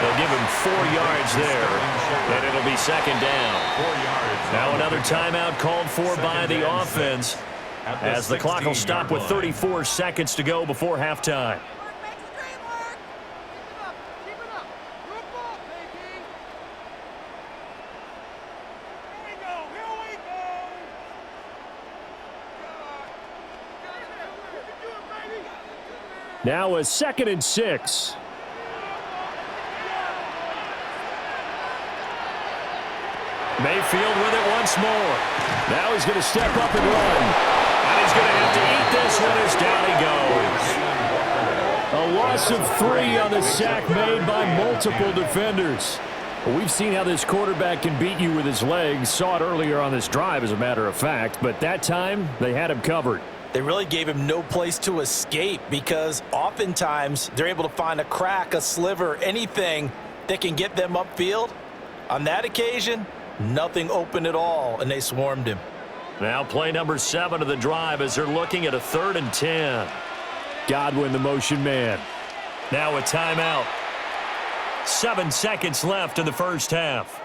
They'll give him 4 yards there, and it'll be 2nd down. Now another timeout called for by the offense as the clock will stop with 34 seconds to go before halftime. Now a 2nd and 6. Mayfield with it once more. Now he's going to step up and run. And he's going to have to eat this one as down he goes. A loss of 3 on the sack made by multiple defenders. Well, we've seen how this quarterback can beat you with his legs. Saw it earlier on this drive, as a matter of fact. But that time, they had him covered. They really gave him no place to escape because oftentimes they're able to find a crack, a sliver, anything that can get them upfield. On that occasion, nothing open at all, and they swarmed him. Now play number 7 of the drive as they're looking at a 3rd and 10. Godwin, the motion man. Now a timeout. 7 seconds left in the first half.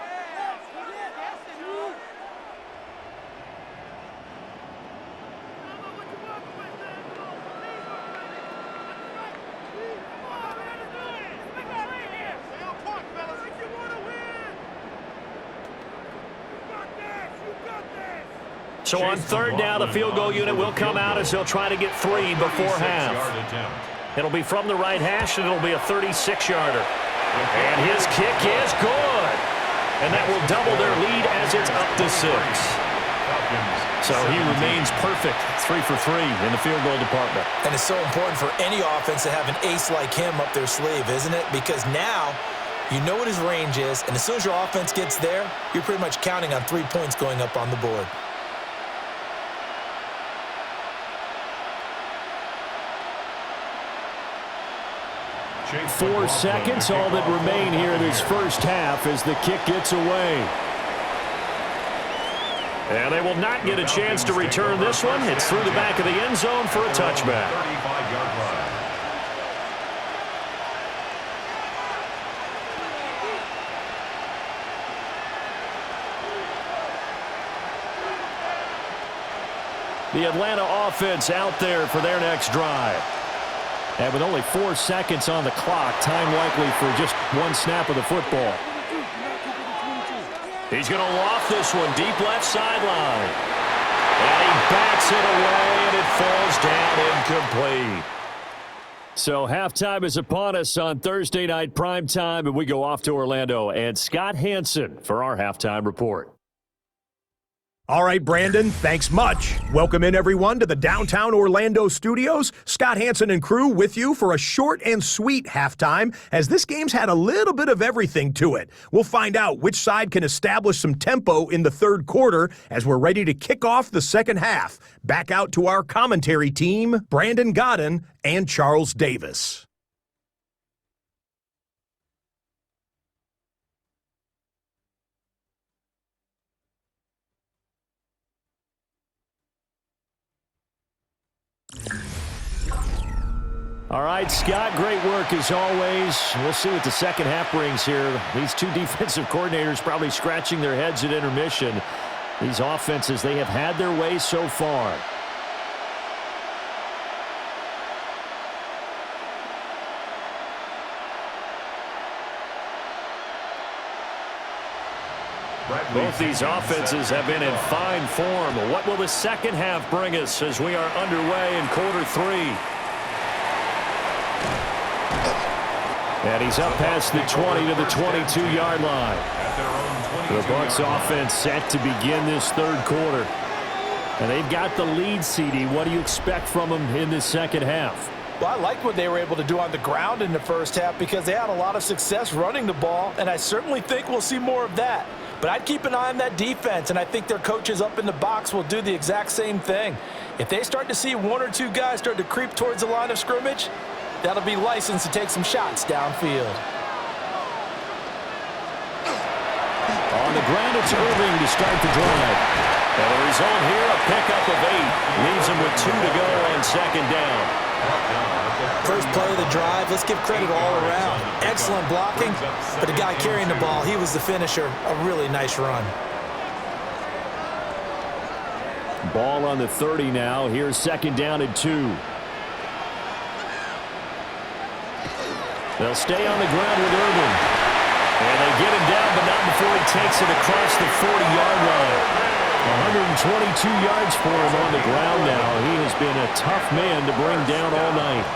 So on third down, the field goal unit will come out as they'll try to get 3 before half. It'll be from the right hash, and it'll be a 36-yarder. And his kick is good. And that will double their lead as it's up to 6. So he remains perfect, 3 for 3 in the field goal department. And it's so important for any offense to have an ace like him up their sleeve, isn't it? Because now you know what his range is, and as soon as your offense gets there, you're pretty much counting on 3 points going up on the board. 4 seconds, all that remain here in this first half as the kick gets away. And they will not get a chance to return this one. It's through the back of the end zone for a touchback. The Atlanta offense out there for their next drive. And with only 4 seconds on the clock, time likely for just 1 snap of the football. He's going to loft this one deep left sideline. And he backs it away, and it falls down incomplete. So halftime is upon us on Thursday night primetime, and we go off to Orlando. And Scott Hansen for our halftime report. All right, Brandon, thanks much. Welcome in, everyone, to the downtown Orlando studios. Scott Hansen and crew with you for a short and sweet halftime, as this game's had a little bit of everything to it. We'll find out which side can establish some tempo in the third quarter as we're ready to kick off the second half. Back out to our commentary team, Brandon Godden and Charles Davis. All right, Scott, great work as always. We'll see what the second half brings here. These 2 defensive coordinators probably scratching their heads at intermission. These offenses, they have had their way so far. Both these offenses have been in fine form. What will the second half bring us as we are underway in quarter 3? And he's up past the 20 to the 22-yard line. The Bucs offense set to begin this third quarter. And they've got the lead, CD. What do you expect from them in this second half? Well, I like what they were able to do on the ground in the first half because they had a lot of success running the ball, and I certainly think we'll see more of that. But I'd keep an eye on that defense, and I think their coaches up in the box will do the exact same thing. If they start to see 1 or 2 guys start to creep towards the line of scrimmage, that'll be licensed to take some shots downfield. On the ground, it's Irving to start the drive. And the result here, a pickup of 8. Leaves him with 2 to go on second down. First play of the drive, let's give credit all around. Excellent blocking, but the guy carrying the ball, he was the finisher. A really nice run. Ball on the 30 now. Here's second down and 2. They'll stay on the ground with Irving. And they get him down, but not before he takes it across the 40-yard line. 122 yards for him on the ground now. He has been a tough man to bring down all night.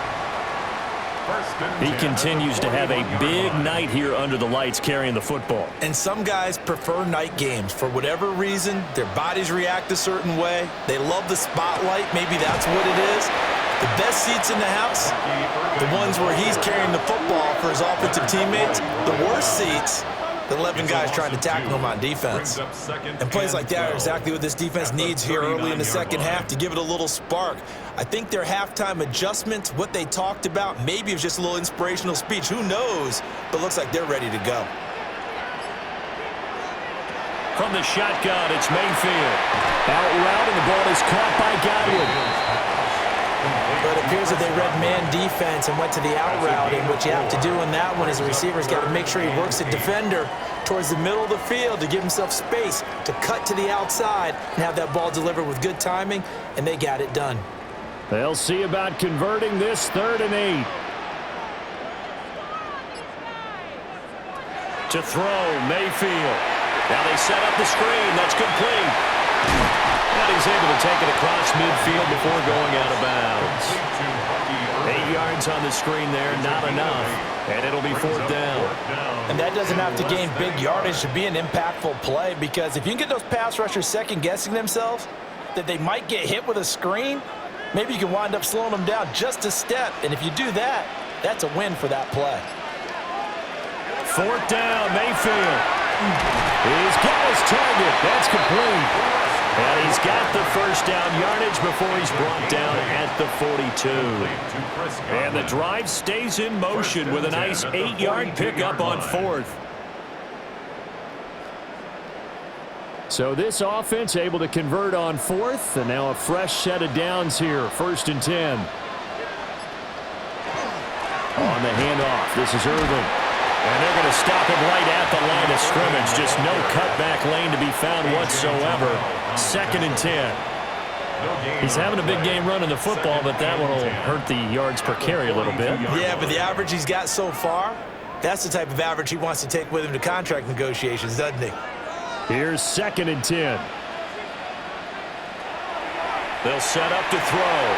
He continues to have a big night here under the lights carrying the football. And some guys prefer night games. For whatever reason, their bodies react a certain way. They love the spotlight. Maybe that's what it is. The best seats in the house, the ones where he's carrying the football for his offensive teammates. The worst seats, the 11 guys trying to tackle him on defense. And plays like that are exactly what this defense needs here early in the second half to give it a little spark. I think their halftime adjustments, what they talked about, maybe it was just a little inspirational speech. Who knows? But looks like they're ready to go. From the shotgun, it's Mayfield. Out route, and the ball is caught by Godwin. But it appears that they read man defense and went to the out route, and what you have to do in that one is the receiver's got to make sure he works the defender towards the middle of the field to give himself space to cut to the outside and have that ball delivered with good timing, and they got it done. They'll see about converting this 3rd and 8. To throw, Mayfield. Now they set up the screen. That's complete. And he's able to take it across midfield before going out of bounds. 8 yards on the screen there, not enough. And it'll be 4th down. And that doesn't have to gain big yardage to be an impactful play, because if you can get those pass rushers second-guessing themselves, that they might get hit with a screen, maybe you can wind up slowing them down just a step. And if you do that, that's a win for that play. 4th down, Mayfield. He's got his target. That's complete. And he's got the first down yardage before he's brought down at the 42. And the drive stays in motion with a nice 8-yard pickup on 4th. So this offense able to convert on 4th, and now a fresh set of downs here. 1st and 10. On the handoff, this is Irvin. And they're going to stop him right at the line of scrimmage. Just no cutback lane to be found whatsoever. 2nd and 10. He's having a big game running the football, but that one will hurt the yards per carry a little bit. Yeah, but the average he's got so far, that's the type of average he wants to take with him to contract negotiations, doesn't he? Here's 2nd and 10. They'll set up to throw.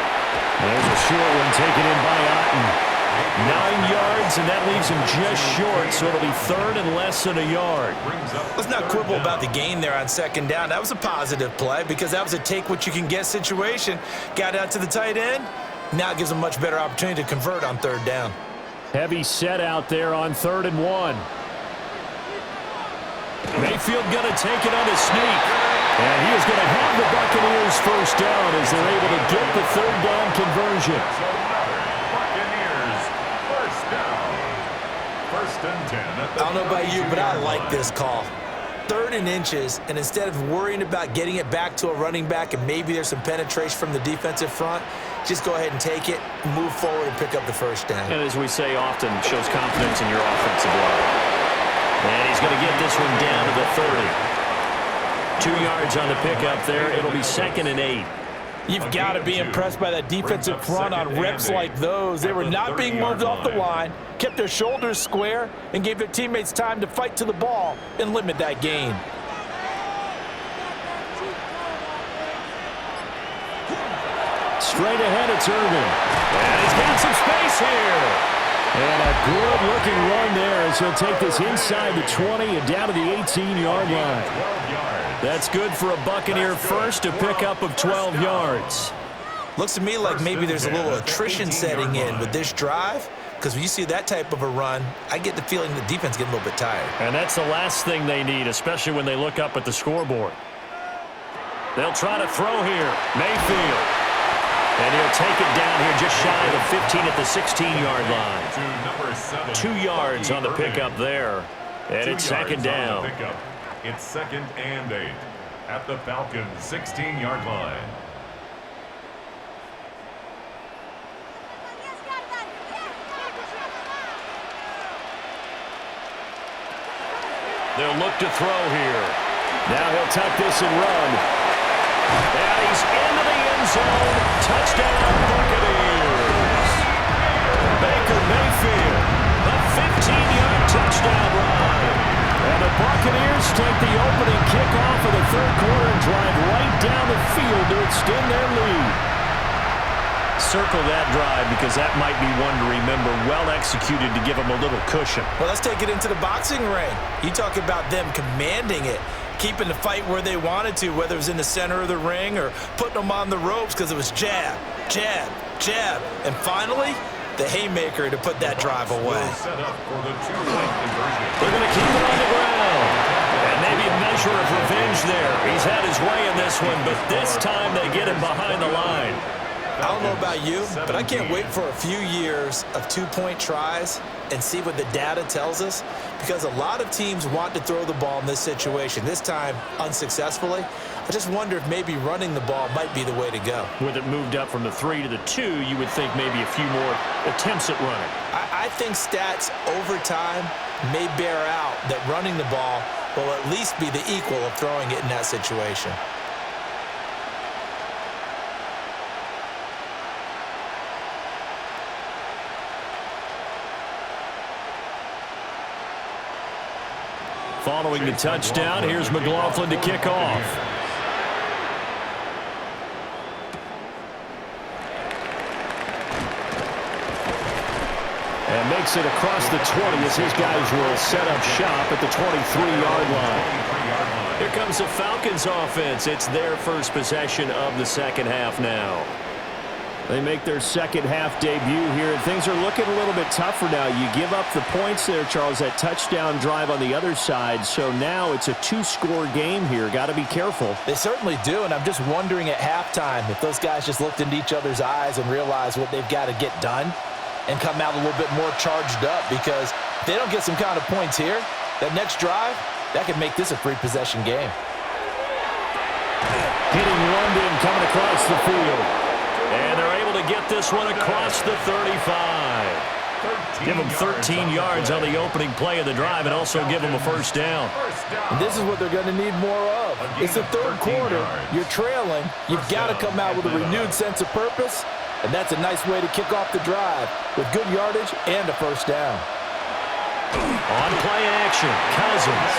There's a short one taken in by Otten. 9 yards, and that leaves him just short, so it'll be 3rd and less than a yard. Let's not quibble about the gain there on 2nd down. That was a positive play because that was a take-what-you-can-get situation. Got out to the tight end. Now it gives him a much better opportunity to convert on 3rd down. Heavy set out there on 3rd and 1. Mayfield going to take it on a sneak. And he is going to have the Buccaneers first down as they're able to get the 3rd down conversion. I don't know about you, but I like this call. 3rd and inches, and instead of worrying about getting it back to a running back and maybe there's some penetration from the defensive front, just go ahead and take it, move forward, and pick up the first down. And as we say often, shows confidence in your offensive line. And he's going to get this one down to the 30. 2 yards on the pickup there. It'll be 2nd and 8. You've got to be impressed by that defensive front on reps like those. They were not being moved off the line, kept their shoulders square, and gave their teammates time to fight to the ball and limit that gain. Straight ahead, it's Irvin. And he's got some space here. And a good-looking run there as he'll take this inside the 20 and down to the 18-yard line. That's good for a Buccaneer first, a pickup of 12 yards. Looks to me like maybe there's a little attrition setting in with this drive, because when you see that type of a run, I get the feeling the defense getting a little bit tired. And that's the last thing they need, especially when they look up at the scoreboard. They'll try to throw here. Mayfield. And he'll take it down here just shy of the 15 at the 16-yard line. 2 yards on the pickup there. And it's 2nd down. It's 2nd and 8 at the Falcons' 16-yard line. They'll look to throw here. Now he'll tuck this and run. And he's into the end zone. Touchdown, Buccaneers. Baker Mayfield, a 15-yard touchdown run. And the Buccaneers take the opening kickoff of the 3rd quarter and drive right down the field to extend their lead. Circle that drive because that might be one to remember. Well executed to give them a little cushion. Well, let's take it into the boxing ring. You talk about them commanding it, keeping the fight where they wanted to, whether it was in the center of the ring or putting them on the ropes because it was jab, jab, jab. And finally, the haymaker to put that drive away. They're going to keep it on the ground. And maybe a measure of revenge there. He's had his way in this one, but this time they get him behind the line. I don't know about you, but I can't wait for a few years of 2-point tries and see what the data tells us, because a lot of teams want to throw the ball in this situation, this time unsuccessfully. I just wonder if maybe running the ball might be the way to go. With it moved up from the 3 to the 2, you would think maybe a few more attempts at running. I think stats over time may bear out that running the ball will at least be the equal of throwing it in that situation. Following the touchdown, here's McLaughlin to kick off. And makes it across the 20 as his guys will set up shop at the 23-yard line. Here comes the Falcons offense. It's their first possession of the second half now. They make their second half debut here, and things are looking a little bit tougher now. You give up the points there, Charles, that touchdown drive on the other side. So now it's a 2-score game here. Got to be careful. They certainly do, and I'm just wondering at halftime if those guys just looked into each other's eyes and realized what they've got to get done and come out a little bit more charged up, because if they don't get some kind of points here, that next drive, that could make this a 3-possession game. Hitting London coming across the field. And they're able to get this one across the 35. Give them 13 yards on the opening play of the drive and also give them a first down. And this is what they're going to need more of. It's the third quarter. You're trailing. You've got to come out with a renewed sense of purpose, and that's a nice way to kick off the drive with good yardage and a first down. On play action, Cousins.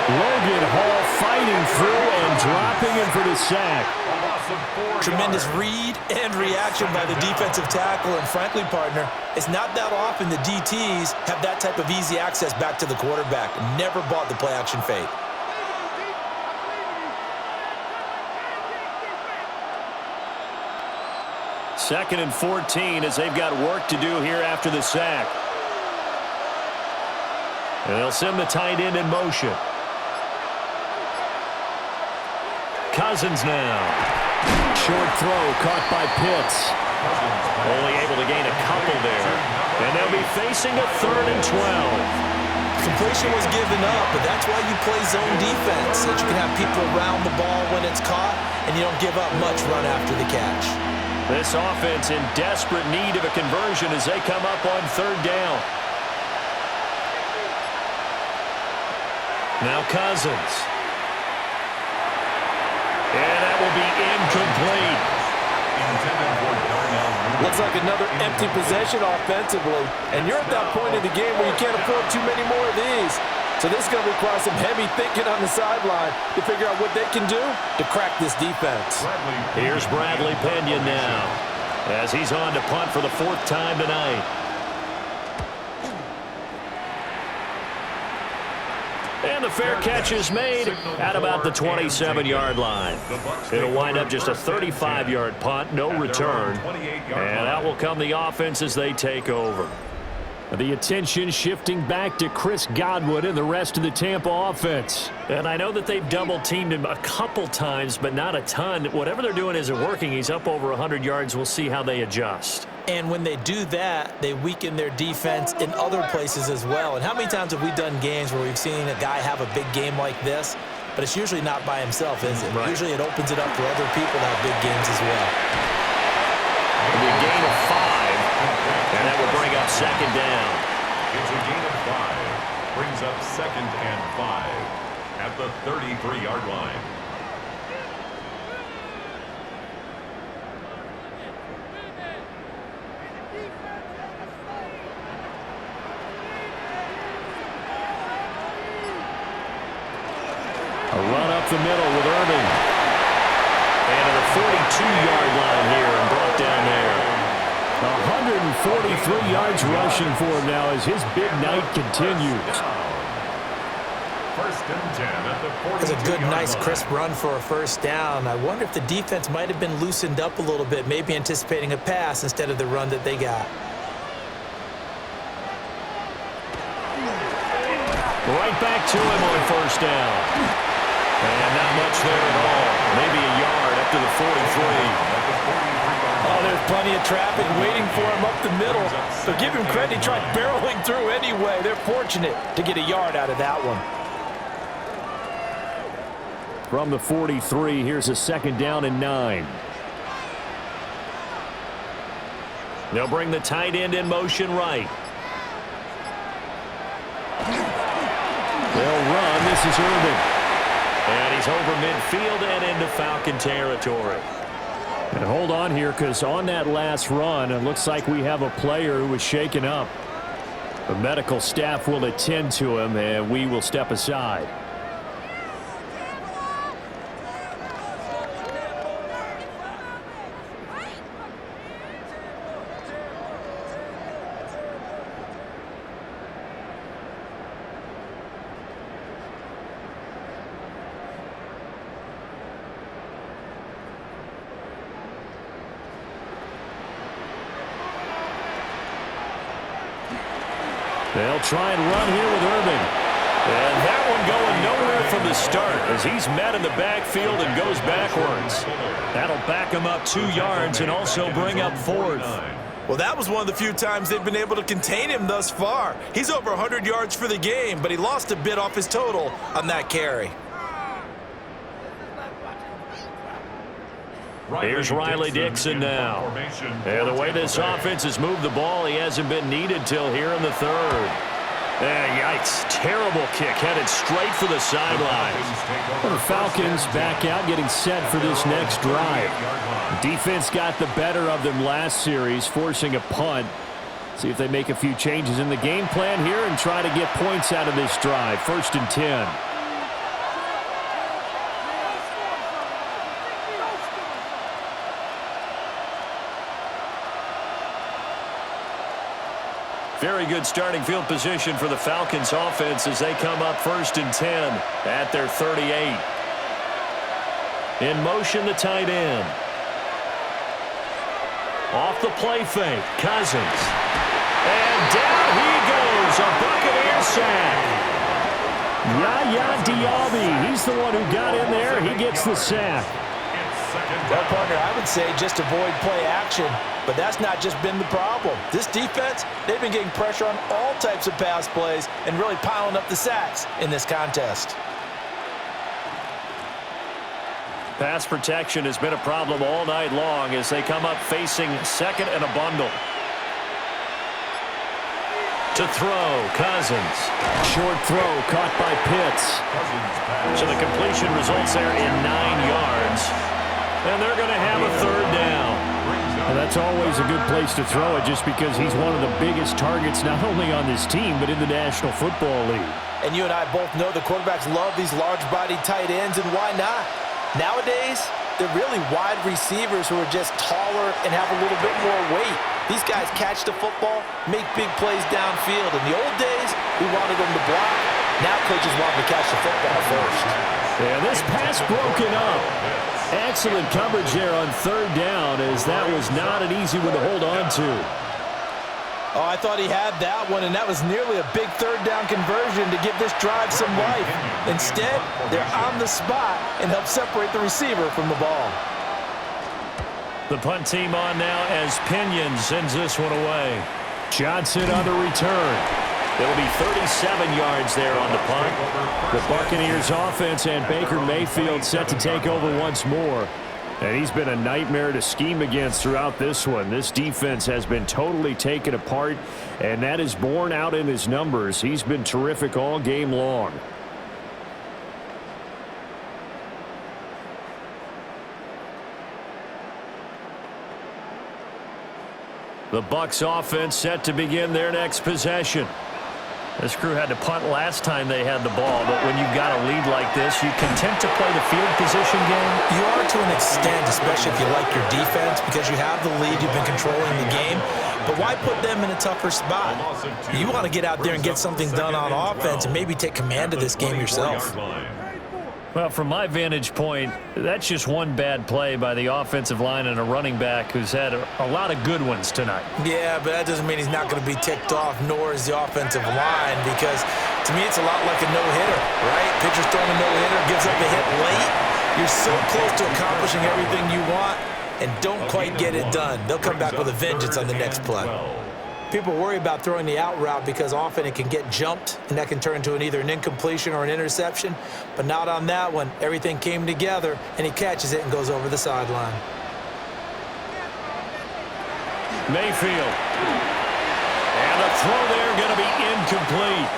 Logan Hall fighting through and dropping him for the sack. Tremendous read and reaction by the defensive tackle, and frankly, partner, it's not that often the DTs have that type of easy access back to the quarterback. Never bought the play action fake. Second and 14 as they've got work to do here after the sack. And they'll send the tight end in motion. Cousins now. Short throw caught by Pitts. Only able to gain a couple there. And they'll be facing a 3rd and 12. Completion was given up, but that's why you play zone defense, so that you can have people around the ball when it's caught, and you don't give up much run after the catch. This offense in desperate need of a conversion as they come up on 3rd down. Now Cousins. And that will be incomplete. Looks like another empty possession offensively, and you're at that point in the game where you can't afford too many more of these. So this is going to require some heavy thinking on the sideline to figure out what they can do to crack this defense. Here's Bradley Pena now as he's on to punt for the 4th time tonight. And the fair catch is made at about the 27-yard line. It'll wind up just a 35-yard punt, no return. And out will come the offense as they take over. The attention shifting back to Chris Godwin and the rest of the Tampa offense. And I know that they've double-teamed him a couple times, but not a ton. Whatever they're doing isn't working. He's up over 100 yards. We'll see how they adjust. And when they do that, they weaken their defense in other places as well. And how many times have we done games where we've seen a guy have a big game like this, but it's usually not by himself, is it? Right. Usually it opens it up for other people to have big games as well. It'll be a gain of 5, and that will bring up 2nd down. It's a gain of 5. Brings up 2nd and 5 at the 33-yard line. A run up the middle with Irving. And at the 42-yard line here and brought down there. 143 yards rushing for him now as his big night continues. 1st and 10 at the 42-yard line. It's a good, nice, crisp run for a first down. I wonder if the defense might have been loosened up a little bit, maybe anticipating a pass instead of the run that they got. Right back to him on 1st down. And not much there at all. Maybe a yard up to the 43. Oh, there's plenty of traffic waiting for him up the middle. So give him credit, he tried barreling through anyway. They're fortunate to get a yard out of that one. From the 43, here's a 2nd down and 9. They'll bring the tight end in motion right. They'll run. This is Irving. And he's over midfield and into Falcon territory. And hold on here, because on that last run, it looks like we have a player who was shaken up. The medical staff will attend to him, and we will step aside. They'll try and run here with Irving. And that one going nowhere from the start as he's met in the backfield and goes backwards. That'll back him up 2 yards and also bring up 4th. Well, that was one of the few times they've been able to contain him thus far. He's over 100 yards for the game, but he lost a bit off his total on that carry. Here's Riley Dixon now. And the way this offense has moved the ball, he hasn't been needed till here in the 3rd. Yikes. Terrible kick headed straight for the sidelines. Well, the Falcons back out getting set for this next drive. Defense got the better of them last series, forcing a punt. See if they make a few changes in the game plan here and try to get points out of this drive. 1st and 10. Very good starting field position for the Falcons offense as they come up 1st and 10 at their 38. In motion, the tight end. Off the play fake, Cousins. And down he goes, a Buccaneer sack. Yaya Diaby, he's the one who got in there. He gets the sack. Well, partner, I would say just avoid play action, but that's not just been the problem. This defense, they've been getting pressure on all types of pass plays and really piling up the sacks in this contest. Pass protection has been a problem all night long as they come up facing 2nd and a bundle. To throw, Cousins. Short throw caught by Pitts. So the completion results there in 9 yards. And they're going to have a 3rd down. And that's always a good place to throw it just because he's one of the biggest targets not only on this team but in the National Football League. And you and I both know the quarterbacks love these large-bodied tight ends, and why not? Nowadays, they're really wide receivers who are just taller and have a little bit more weight. These guys catch the football, make big plays downfield. In the old days, we wanted them to block. Now coaches want them to catch the football first. Yeah, this pass broken up. Excellent coverage there on 3rd down as that was not an easy one to hold on to. Oh, I thought he had that one, and that was nearly a big 3rd down conversion to give this drive some life. Instead, they're on the spot and help separate the receiver from the ball. The punt team on now as Pinion sends this one away. Johnson on the return. It'll be 37 yards there on the punt. The Buccaneers offense and Baker Mayfield set to take over once more. And he's been a nightmare to scheme against throughout this one. This defense has been totally taken apart, and that is borne out in his numbers. He's been terrific all game long. The Bucs offense set to begin their next possession. This crew had to punt last time they had the ball, but when you've got a lead like this, you content to play the field position game? You are to an extent, especially if you like your defense, because you have the lead, you've been controlling the game. But why put them in a tougher spot? You want to get out there and get something done on offense and maybe take command of this game yourself. Well, from my vantage point, that's just one bad play by the offensive line and a running back who's had a lot of good ones tonight. Yeah, but that doesn't mean he's not going to be ticked off, nor is the offensive line, because to me it's a lot like a no-hitter, right? Pitcher's throwing a no-hitter, gives up a hit late. You're so close to accomplishing everything you want and don't quite get it done. They'll come back with a vengeance on the next play. People worry about throwing the out route because often it can get jumped, and that can turn into either an incompletion or an interception. But not on that one. Everything came together, and he catches it and goes over the sideline. Mayfield. And the throw there going to be incomplete.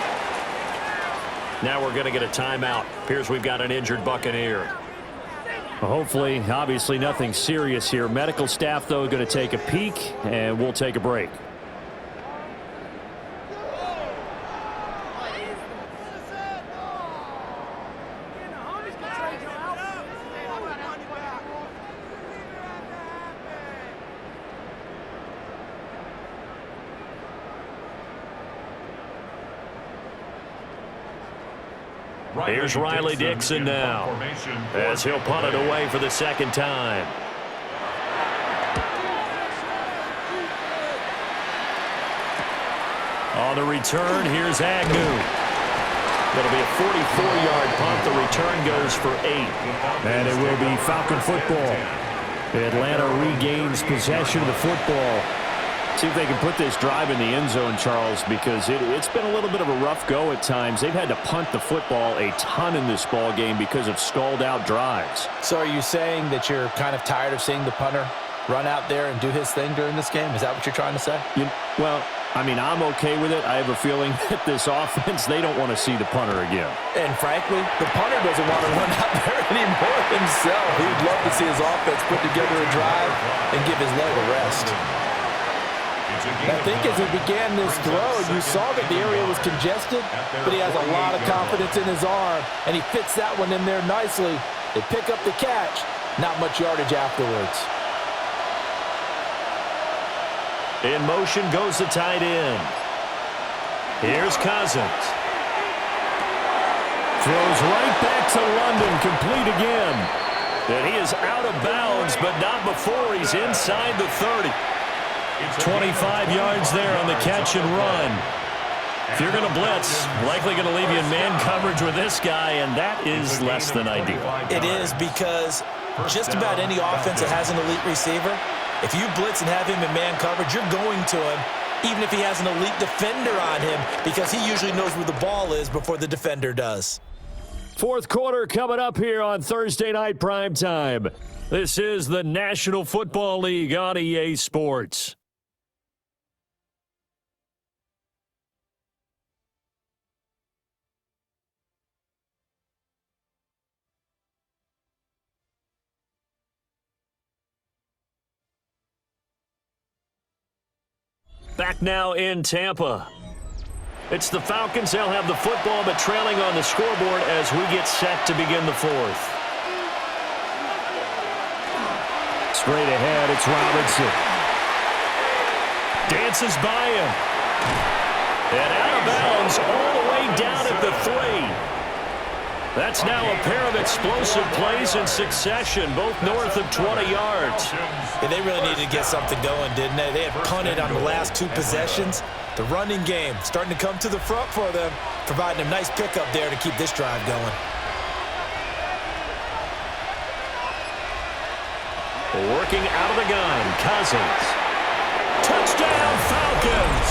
Now we're going to get a timeout. Appears we've got an injured Buccaneer. Well, hopefully, obviously nothing serious here. Medical staff, though, going to take a peek, and we'll take a break. Here's Riley Dixon now as he'll punt it away for the second time. On the return, here's Agnew. That'll be a 44-yard punt. The return goes for 8. And it will be Falcon football. Atlanta regains possession of the football. See if they can put this drive in the end zone, Charles, because it's been a little bit of a rough go at times. They've had to punt the football a ton in this ball game because of stalled-out drives. So are you saying that you're kind of tired of seeing the punter run out there and do his thing during this game? Is that what you're trying to say? Well, I mean, I'm okay with it. I have a feeling that this offense, they don't want to see the punter again. And frankly, the punter doesn't want to run out there anymore himself. He'd love to see his offense put together a drive and give his leg a rest. I think as he began this throw, you saw that the area was congested, but he has a lot of confidence in his arm, and he fits that one in there nicely. They pick up the catch, not much yardage afterwards. In motion goes the tight end. Here's Cousins. Throws right back to London, complete again. And he is out of bounds, but not before he's inside the 30. 25 yards there on the catch and run. If you're going to blitz, likely going to leave you in man coverage with this guy, and that is less than ideal. It is, because just about any offense that has an elite receiver, if you blitz and have him in man coverage, you're going to him, even if he has an elite defender on him, because he usually knows where the ball is before the defender does. Fourth quarter coming up here on Thursday Night Primetime. This is the National Football League on EA Sports. Back now in Tampa. It's the Falcons. They'll have the football, but trailing on the scoreboard as we get set to begin the fourth. Straight ahead, it's Robinson. Dances by him. And out of bounds all the way down at the 3. That's now a pair of explosive plays in succession, both north of 20 yards. Yeah, they really needed to get something going, didn't they? They had punted on the last 2 possessions. The running game starting to come to the front for them, providing a nice pickup there to keep this drive going. Working out of the gun, Cousins. Touchdown, Falcons!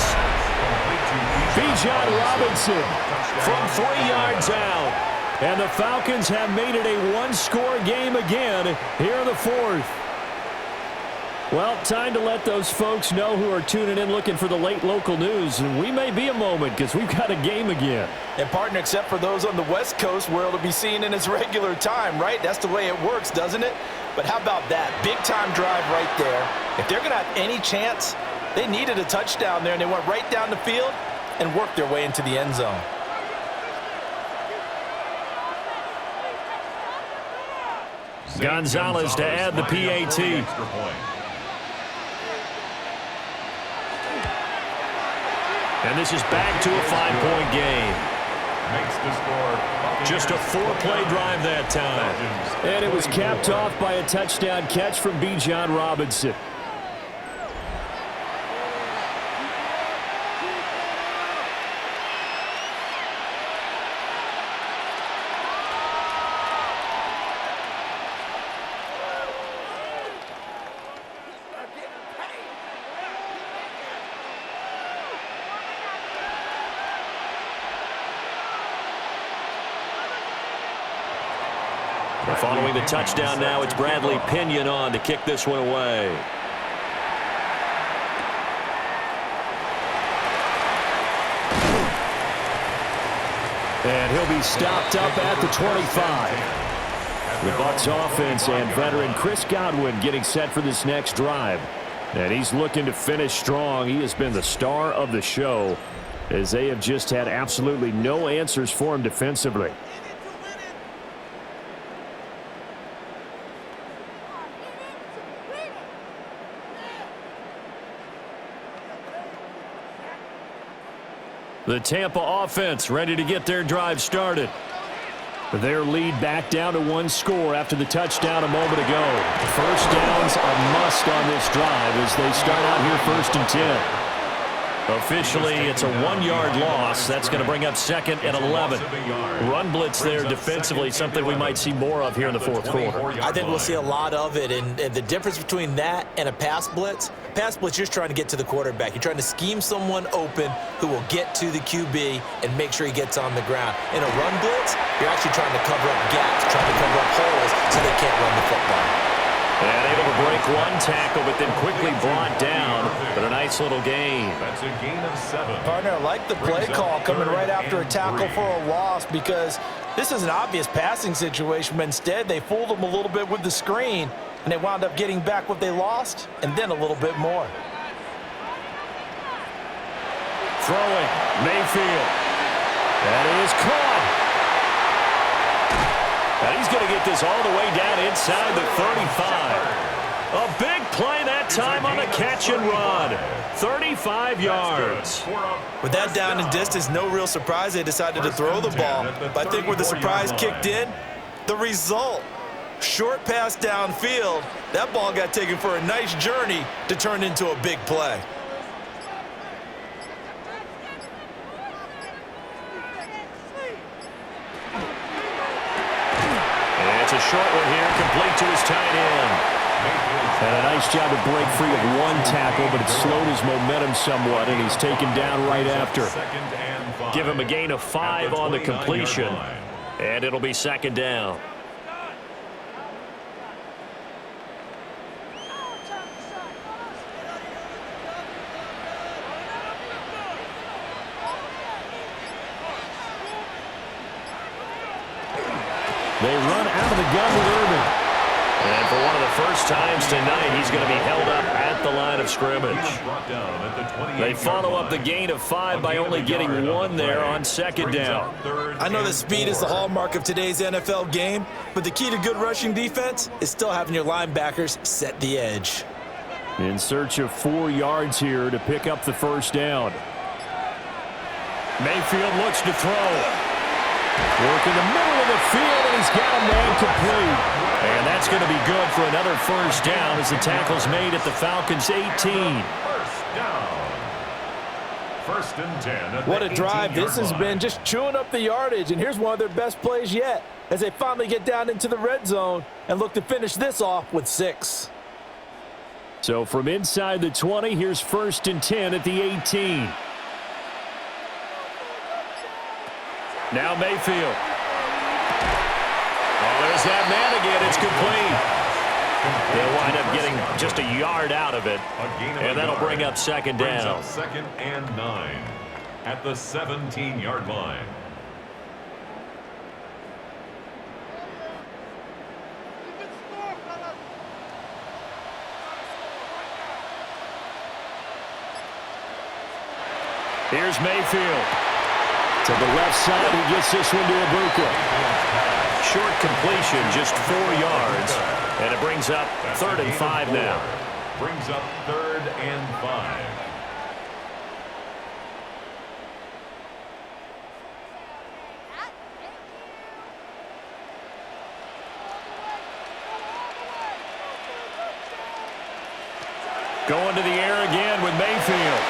Bijan Robinson from 3 yards out. And the Falcons have made it a one-score game again here in the fourth. Well, time to let those folks know who are tuning in looking for the late local news. And we may be a moment because we've got a game again. And, partner, except for those on the West Coast where it'll be seen in its regular time, right? That's the way it works, doesn't it? But how about that? Big-time drive right there. If they're going to have any chance, they needed a touchdown there, and they went right down the field and worked their way into the end zone. Gonzalez to add the PAT. And this is back to a 5-point game. Just a 4-play drive that time. And it was capped off by a touchdown catch from Bijan Robinson. Following the touchdown now, it's Bradley Pinion on to kick this one away. And he'll be stopped up at the 25. The Bucs offense and veteran Chris Godwin getting set for this next drive. And he's looking to finish strong. He has been the star of the show as they have just had absolutely no answers for him defensively. The Tampa offense ready to get their drive started. Their lead back down to 1 score after the touchdown a moment ago. First downs a must on this drive as they start out here 1st and 10. Officially, it's a 1-yard loss. That's going to bring up 2nd and 11. Run blitz there defensively, something we might see more of here in the fourth quarter. I think we'll see a lot of it, and the difference between that and a pass blitz, you're just trying to get to the quarterback. You're trying to scheme someone open who will get to the QB and make sure he gets on the ground. In a run blitz, you're actually trying to cover up gaps, trying to cover up holes so they can't run the football. And able to break one tackle, but then quickly brought down. But a nice little gain. That's a gain of 7. Partner, I like the play call coming right after a tackle for a loss because this is an obvious passing situation, but instead they fooled them a little bit with the screen, and they wound up getting back what they lost and then a little bit more. Throwing, Mayfield. That is caught. And he's going to get this all the way down inside the 35. A big play that time on a catch and run. 35 yards. With that down and distance, no real surprise they decided to throw the ball. But I think where the surprise kicked in, the result. Short pass downfield. That ball got taken for a nice journey to turn into a big play. It's a short one here, complete to his tight end. And a nice job to break free of one tackle, but it slowed his momentum somewhat, and he's taken down right after. Give him a gain of 5 on the completion, and it'll be 2nd down. They run out of the gun with Irvin. And for one of the first times tonight, he's going to be held up at the line of scrimmage. They follow up the gain of 5 by only getting 1 there on 2nd down. I know that speed is the hallmark of today's NFL game, but the key to good rushing defense is still having your linebackers set the edge. In search of 4 yards here to pick up the first down. Mayfield looks to throw. Work in the middle of the field, and he's got a man complete. And that's going to be good for another first down as the tackle's made at the Falcons' 18. First down. 1st and 10. What a drive this has been, just chewing up the yardage. And here's one of their best plays yet as they finally get down into the red zone and look to finish this off with 6. So from inside the 20, here's 1st and 10 at the 18. Now Mayfield. Oh, there's that man again. It's complete. They'll wind up getting just a yard out of it. And that'll bring up 2nd down. 2nd and 9 at the 17-yard line. Here's Mayfield. To the left side, he gets this one to Ibuka. Short completion, just 4 yards. And it brings up 3rd and 5 now. Brings up 3rd and 5. Going to the air again with Mayfield.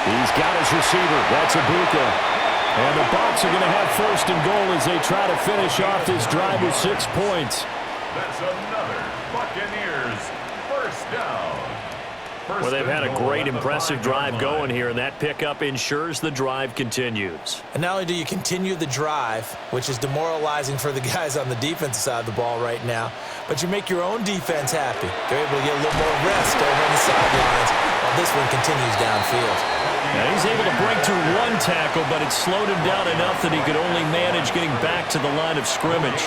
He's got his receiver. That's Ibuka. And the Bucs are going to have 1st and goal as they try to finish off this drive with 6 points. That's another Buccaneers first down. Well, they've had a great, impressive drive going here, and that pickup ensures the drive continues. And not only do you continue the drive, which is demoralizing for the guys on the defensive side of the ball right now, but you make your own defense happy. They're able to get a little more rest over on the sidelines while this one continues downfield. Now he's able to break through 1 tackle, but it slowed him down enough that he could only manage getting back to the line of scrimmage.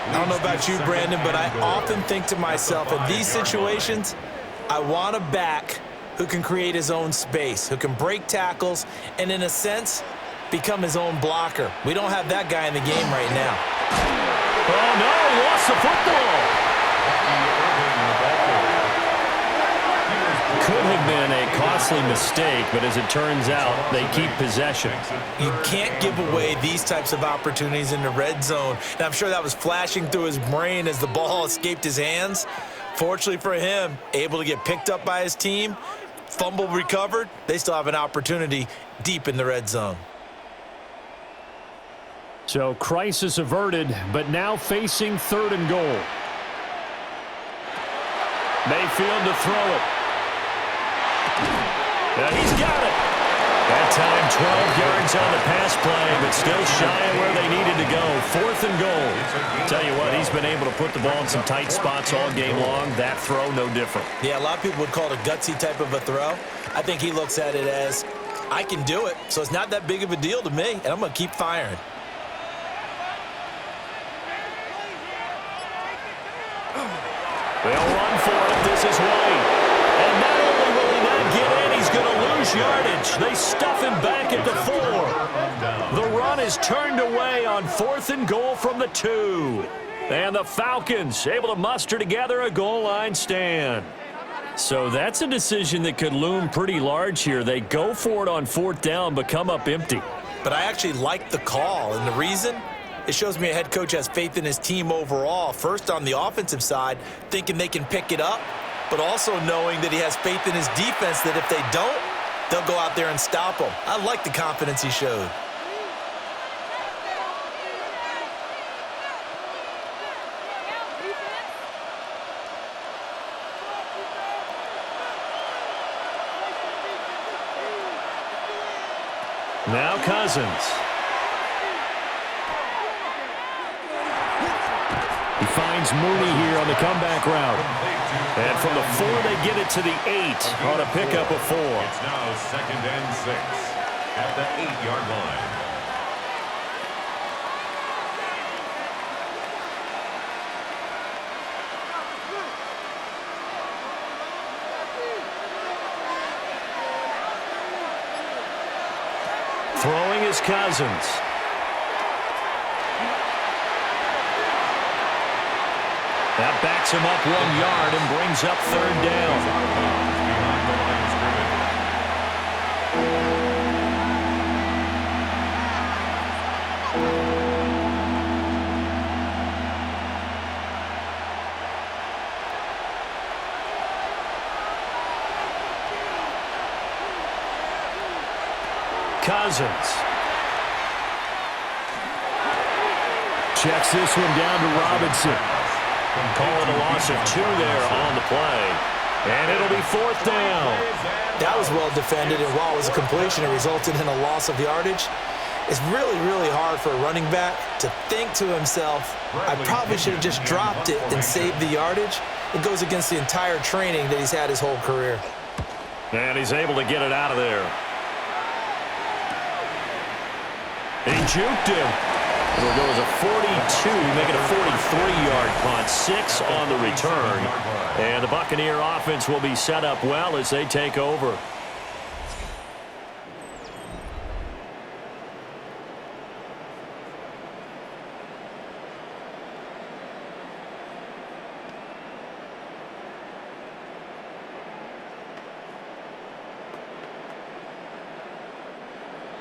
I don't know about you, Brandon, but I often think to myself, in these situations, I want a back who can create his own space, who can break tackles, and in a sense, become his own blocker. We don't have that guy in the game right now. Oh, no, he lost the football. Could have been a costly mistake, but as it turns out, they keep possession. You can't give away these types of opportunities in the red zone. And I'm sure that was flashing through his brain as the ball escaped his hands. Fortunately for him, able to get picked up by his team fumble recovered, they still have an opportunity deep in the red zone. So crisis averted, but now facing 3rd and goal. Mayfield to throw it. And he's got it. That time 12 yards on the pass play, but still shy of where they needed to go. 4th and goal. Tell you what, he's been able to put the ball in some tight spots all game long. That throw, no different. Yeah, a lot of people would call it a gutsy type of a throw. I think he looks at it as, I can do it, so it's not that big of a deal to me, and I'm going to keep firing. They'll run for it. This is White. And not only will he not get in, he's going to lose yardage. They stuff him back at the 4. The run is turned away on 4th and goal from the 2. And the Falcons able to muster together a goal line stand. So that's a decision that could loom pretty large here. They go for it on 4th down, but come up empty. But I actually like the call, and the reason? It shows me a head coach has faith in his team overall. First, on the offensive side, thinking they can pick it up, but also knowing that he has faith in his defense that if they don't, they'll go out there and stop them. I like the confidence he showed. Now Cousins. He finds Mooney here on the comeback route. And from the 4, they get it to the 8 on a pickup of 4. It's now 2nd and 6 at the 8-yard line. Throwing is Cousins. That backs him up 1 yard and brings up 3rd down. Cousins. Checks this one down to Robinson. Call it a loss of 2 there on the play. And it'll be 4th down. That was well defended, and while it was a completion, it resulted in a loss of yardage. It's really, really hard for a running back to think to himself, I probably should have just dropped it and saved the yardage. It goes against the entire training that he's had his whole career. And he's able to get it out of there. He juked him. It'll go as a 42, make it a 43-yard punt. 6 on the return. And the Buccaneer offense will be set up well as they take over.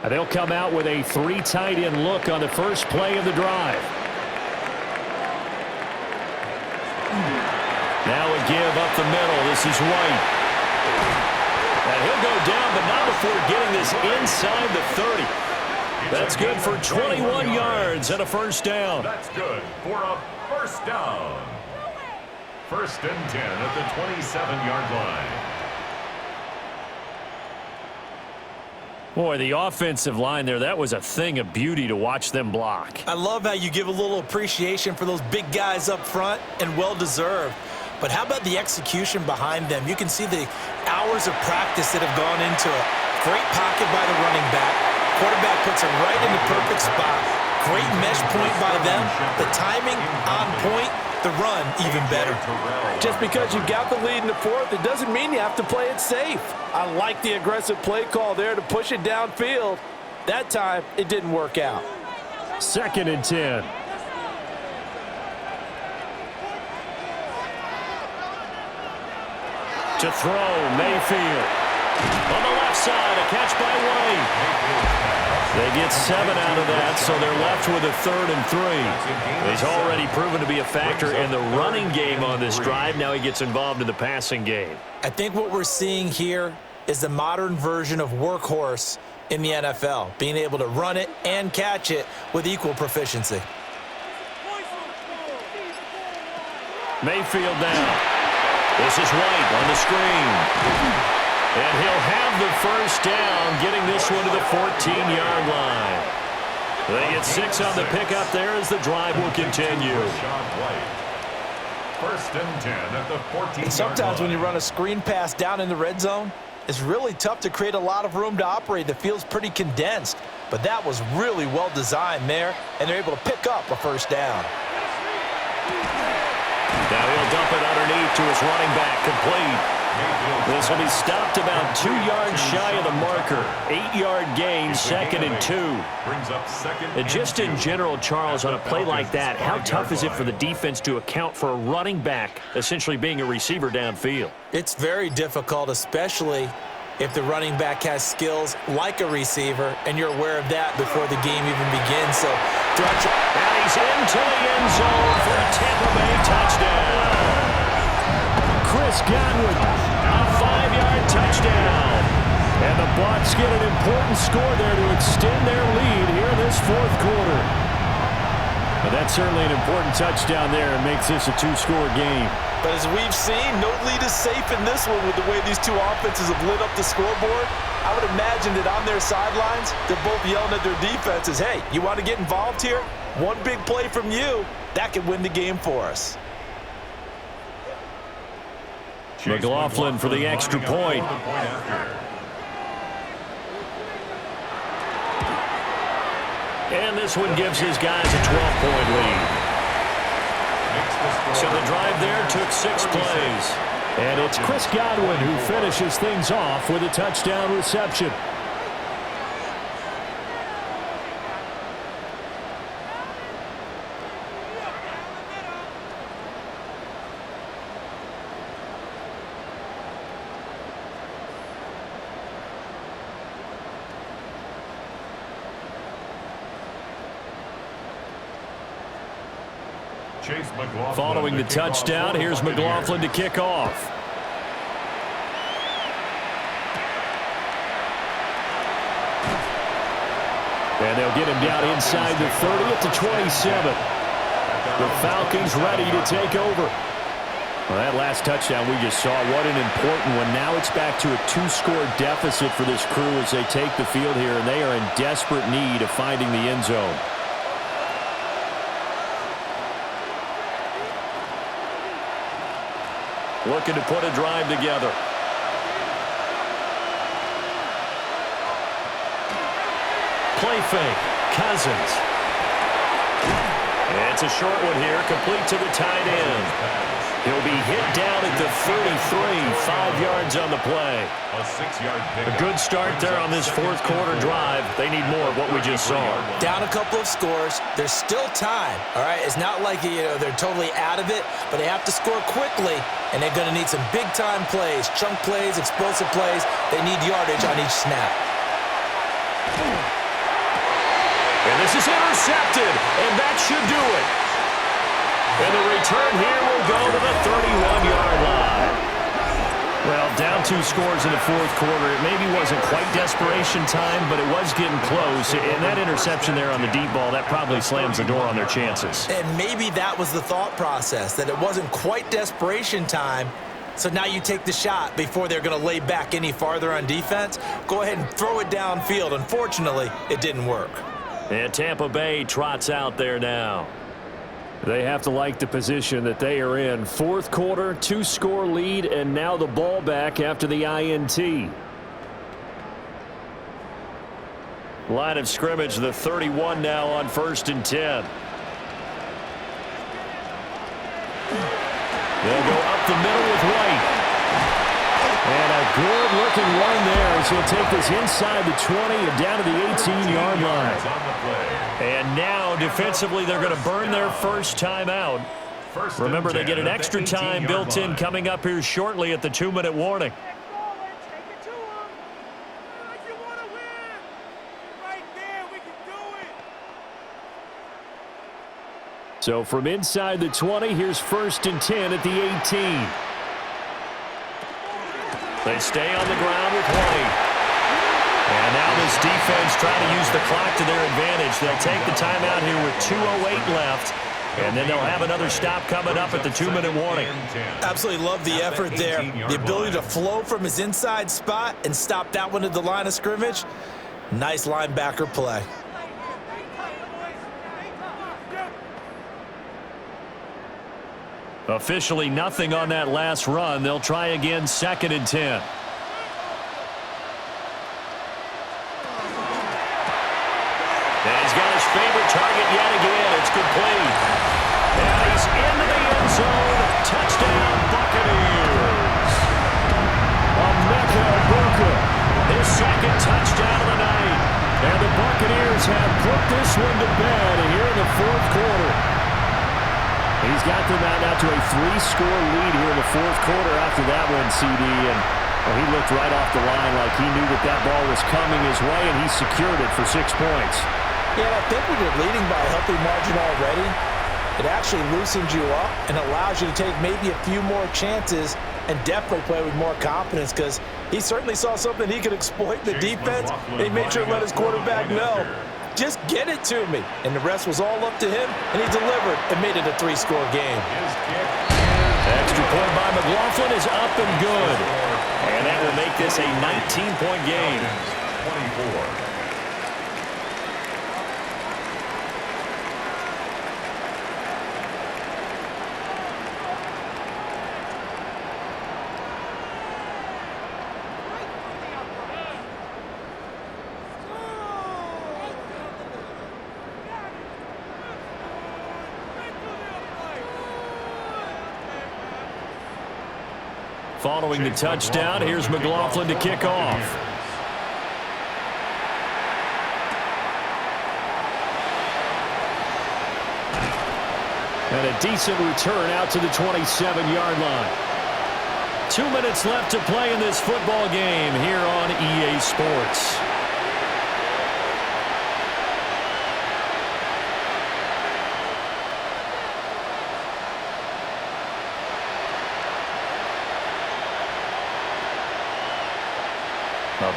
They'll come out with a 3 tight end look on the first play of the drive. Now a give up the middle. This is White. And he'll go down, but not before getting this inside the 30. That's good for 21 yards and a first down. That's good for a first down. 1st and 10 at the 27-yard line. Boy, the offensive line there, that was a thing of beauty to watch them block. I love how you give a little appreciation for those big guys up front, and well-deserved. But how about the execution behind them? You can see the hours of practice that have gone into it. Great pocket by the running back. Quarterback puts it right in the perfect spot. Great mesh point by them. The timing on point. The run even better. Just because you got the lead in the 4th, it doesn't mean you have to play it safe. I like the aggressive play call there to push it downfield. That time, it didn't work out. 2nd and 10. To throw, Mayfield. On the left side, a catch by White. They get 7 out of that, so they're left with a 3rd and 3. He's already proven to be a factor in the running game on this drive. Now he gets involved in the passing game. I think what we're seeing here is the modern version of workhorse in the NFL, being able to run it and catch it with equal proficiency. Mayfield now. This is White on the screen. And he'll have the first down, getting this one to the 14-yard line. They get 6 on the pickup there as the drive will continue. First and 10 at the 14-yard line. Sometimes when you run a screen pass down in the red zone, it's really tough to create a lot of room to operate. The field's pretty condensed, but that was really well designed there, and they're able to pick up a first down. Now he'll dump it underneath to his running back, complete. This will be stopped about 2 yards shy of the marker. 8-yard gain, 2nd and 2. And just in general, Charles, on a play like that, how tough is it for the defense to account for a running back essentially being a receiver downfield? It's very difficult, especially if the running back has skills like a receiver, and you're aware of that before the game even begins. So, and he's into the end zone for a Tampa Bay touchdown. Chris Godwin, a 5-yard touchdown. And the Bucs get an important score there to extend their lead here in this fourth quarter. But that's certainly an important touchdown there and makes this a 2-score game. But as we've seen, no lead is safe in this one with the way these two offenses have lit up the scoreboard. I would imagine that on their sidelines, they're both yelling at their defenses, hey, you want to get involved here? One big play from you, that could win the game for us. McLaughlin for the extra point. And this one gives his guys a 12-point lead. So the drive there took 6 plays. And it's Chris Godwin who finishes things off with a touchdown reception. Following the touchdown, here's McLaughlin to kick off. And they'll get him down inside the 30 at the 27. The Falcons ready to take over. Well, that last touchdown we just saw, what an important one. Now it's back to a 2-score deficit for this crew as they take the field here, and they are in desperate need of finding the end zone. Looking to put a drive together. Play fake. Cousins. It's a short one here, complete to the tight end. He'll be hit down at the 33, 5 yards on the play. A good start there on this fourth quarter drive. They need more of what we just saw. Down a couple of scores. There's still time, all right? It's not like, they're totally out of it, but they have to score quickly, and they're going to need some big-time plays, chunk plays, explosive plays. They need yardage on each snap. And this is intercepted, and that should do it. And the return here will go to the 31-yard line. Well, down 2 scores in the fourth quarter. It maybe wasn't quite desperation time, but it was getting close. And that interception there on the deep ball, that probably slams the door on their chances. And maybe that was the thought process, that it wasn't quite desperation time. So now you take the shot before they're going to lay back any farther on defense. Go ahead and throw it downfield. Unfortunately, it didn't work. And Tampa Bay trots out there now. They have to like the position that they are in. Fourth quarter, 2-score lead, and now the ball back after the INT. Line of scrimmage, the 31 now on 1st and 10. They'll go up the middle with White. And a good-looking run there as he'll take this inside the 20 and down to the 18-yard line. And now, defensively, they're going to burn their first time out. Remember, they get an extra time built in coming up here shortly at the 2-minute warning. So from inside the 20, here's 1st and 10 at the 18. They stay on the ground with White. And now this defense trying to use the clock to their advantage. They'll take the timeout here with 2:08 left. And then they'll have another stop coming up at the 2-minute warning. Absolutely love the effort there. The ability to flow from his inside spot and stop that one at the line of scrimmage. Nice linebacker play. Officially nothing on that last run. They'll try again, 2nd and 10. And he's got his favorite target yet again. It's complete. And he's into the end zone. Touchdown, Buccaneers. Emeka Egbuka, his 2nd touchdown of the night. And the Buccaneers have put this one to bed here in the 4th quarter. He's got them out now to a 3-score lead here in the 4th quarter after that one, CD. And he looked right off the line like he knew that that ball was coming his way, and he secured it for 6 points. Yeah, I think when you're leading by a healthy margin already, it actually loosens you up and allows you to take maybe a few more chances and definitely play with more confidence, because he certainly saw something he could exploit in the defense, and he made sure to let his quarterback know, just get it to me. And the rest was all up to him, and he delivered and made it a 3-score game. Extra point by McLaughlin is up and good. And that will make this a 19-point game. 24. Following the touchdown, here's McLaughlin to kick off. And a decent return out to the 27-yard line. 2 minutes left to play in this football game here on EA Sports.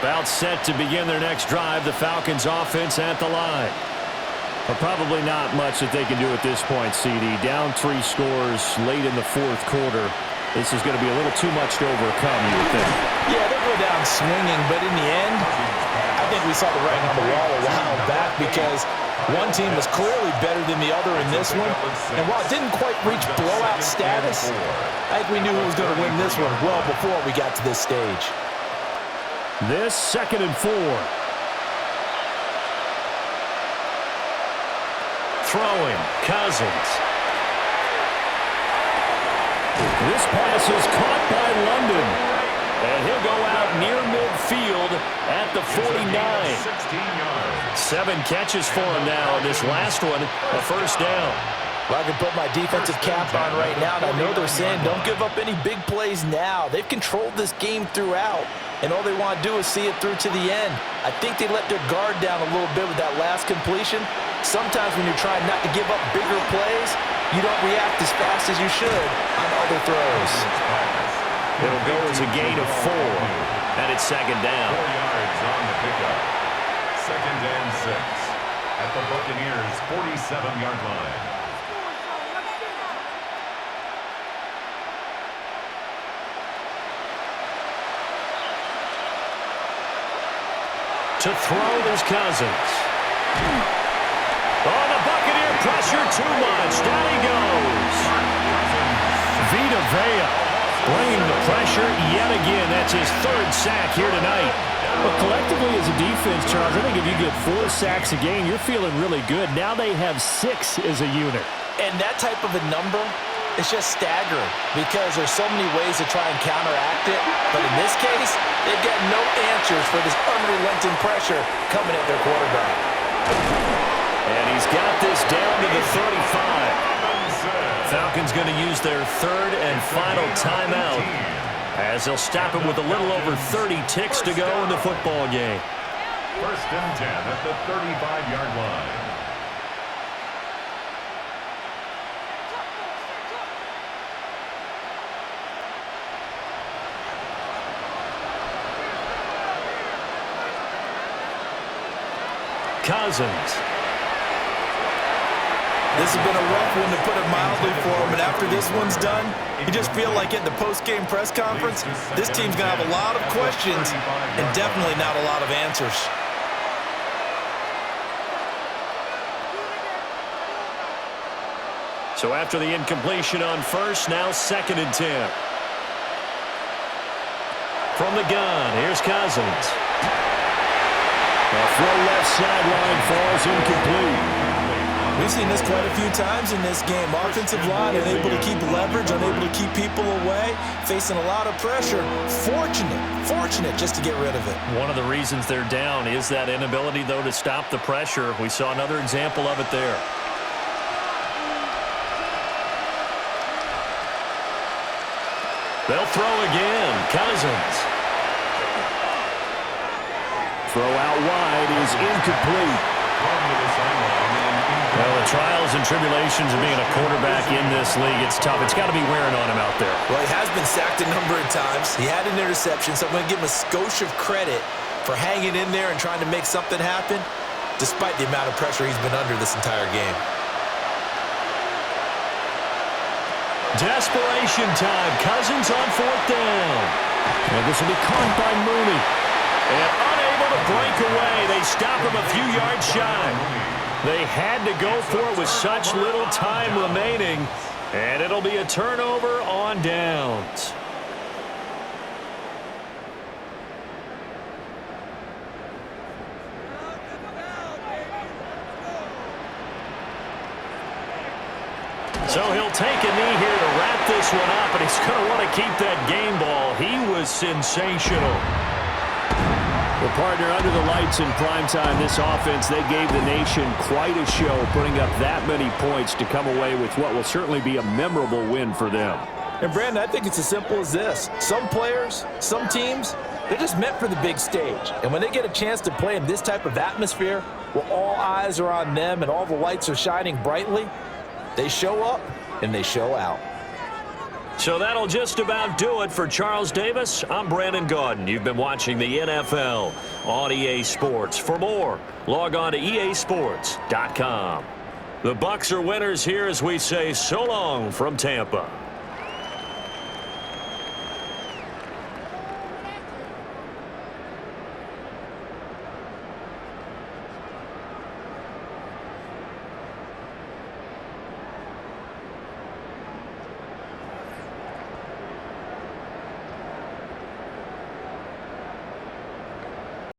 About set to begin their next drive, the Falcons offense at the line. But probably not much that they can do at this point, CD. Down 3 scores late in the 4th quarter. This is going to be a little too much to overcome, you would think. Yeah, they'll go down swinging, but in the end, I think we saw the writing on the wall a while back, because one team was clearly better than the other in this one. And while it didn't quite reach blowout status, I think we knew who was going to win this one well before we got to this stage. This 2nd and 4. Throwing, Cousins. This pass is caught by London. And he'll go out near midfield at the 49. 7 catches for him now. This last one, a 1st down. Well, I can put my defensive cap on right now, and I know they're saying don't give up any big plays now. They've controlled this game throughout, and all they want to do is see it through to the end. I think they let their guard down a little bit with that last completion. Sometimes when you're trying not to give up bigger plays, you don't react as fast as you should on other throws. It'll go as a gain of 4, and it's 2nd down. 4 yards on the pickup. 2nd and 6 at the Buccaneers' 47-yard line. To throw is Cousins. Oh, the Buccaneer pressure too much. Down he goes. Vita Vea bringing the pressure yet again. That's his 3rd sack here tonight. But collectively as a defense, Charles, I think if you get 4 sacks a game, you're feeling really good. Now they have 6 as a unit. And that type of a number, it's just staggering, because there's so many ways to try and counteract it. But in this case, they've got no answers for this unrelenting pressure coming at their quarterback. And he's got this down to the 35. Falcons going to use their 3rd and final timeout, as they'll stop him with a little over 30 ticks to go in the football game. 1st and 10 at the 35-yard line. Cousins. This has been a rough one, to put it mildly, for him. And after this one's done, you just feel like at the post-game press conference, this team's going to have a lot of questions and definitely not a lot of answers. So after the incompletion on first, now 2nd and 10. From the gun, here's Cousins. The throw left sideline falls incomplete. We've seen this quite a few times in this game. Offensive line unable to keep leverage, unable to keep people away, facing a lot of pressure. Fortunate just to get rid of it. One of the reasons they're down is that inability, though, to stop the pressure. We saw another example of it there. They'll throw again. Cousins. Throw out wide is incomplete. Well, the trials and tribulations of being a quarterback in this league, it's tough. It's got to be wearing on him out there. Well, he has been sacked a number of times. He had an interception, so I'm going to give him a skosh of credit for hanging in there and trying to make something happen, despite the amount of pressure he's been under this entire game. Desperation time. Cousins on 4th down. And this will be caught by Mooney. And unable to break away. They stop him a few yards shy. They had to go for it with such little time remaining. And it'll be a turnover on downs. So he'll take a knee here to wrap this one up, and he's going to want to keep that game ball. He was sensational. Well, partner, under the lights in primetime, this offense, they gave the nation quite a show, putting up that many points to come away with what will certainly be a memorable win for them. And, Brandon, I think it's as simple as this. Some players, some teams, they're just meant for the big stage. And when they get a chance to play in this type of atmosphere, where all eyes are on them and all the lights are shining brightly, they show up and they show out. So that'll just about do it for Charles Davis. I'm Brandon Gaudin. You've been watching the NFL on EA Sports. For more, log on to easports.com. The Bucs are winners here as we say so long from Tampa.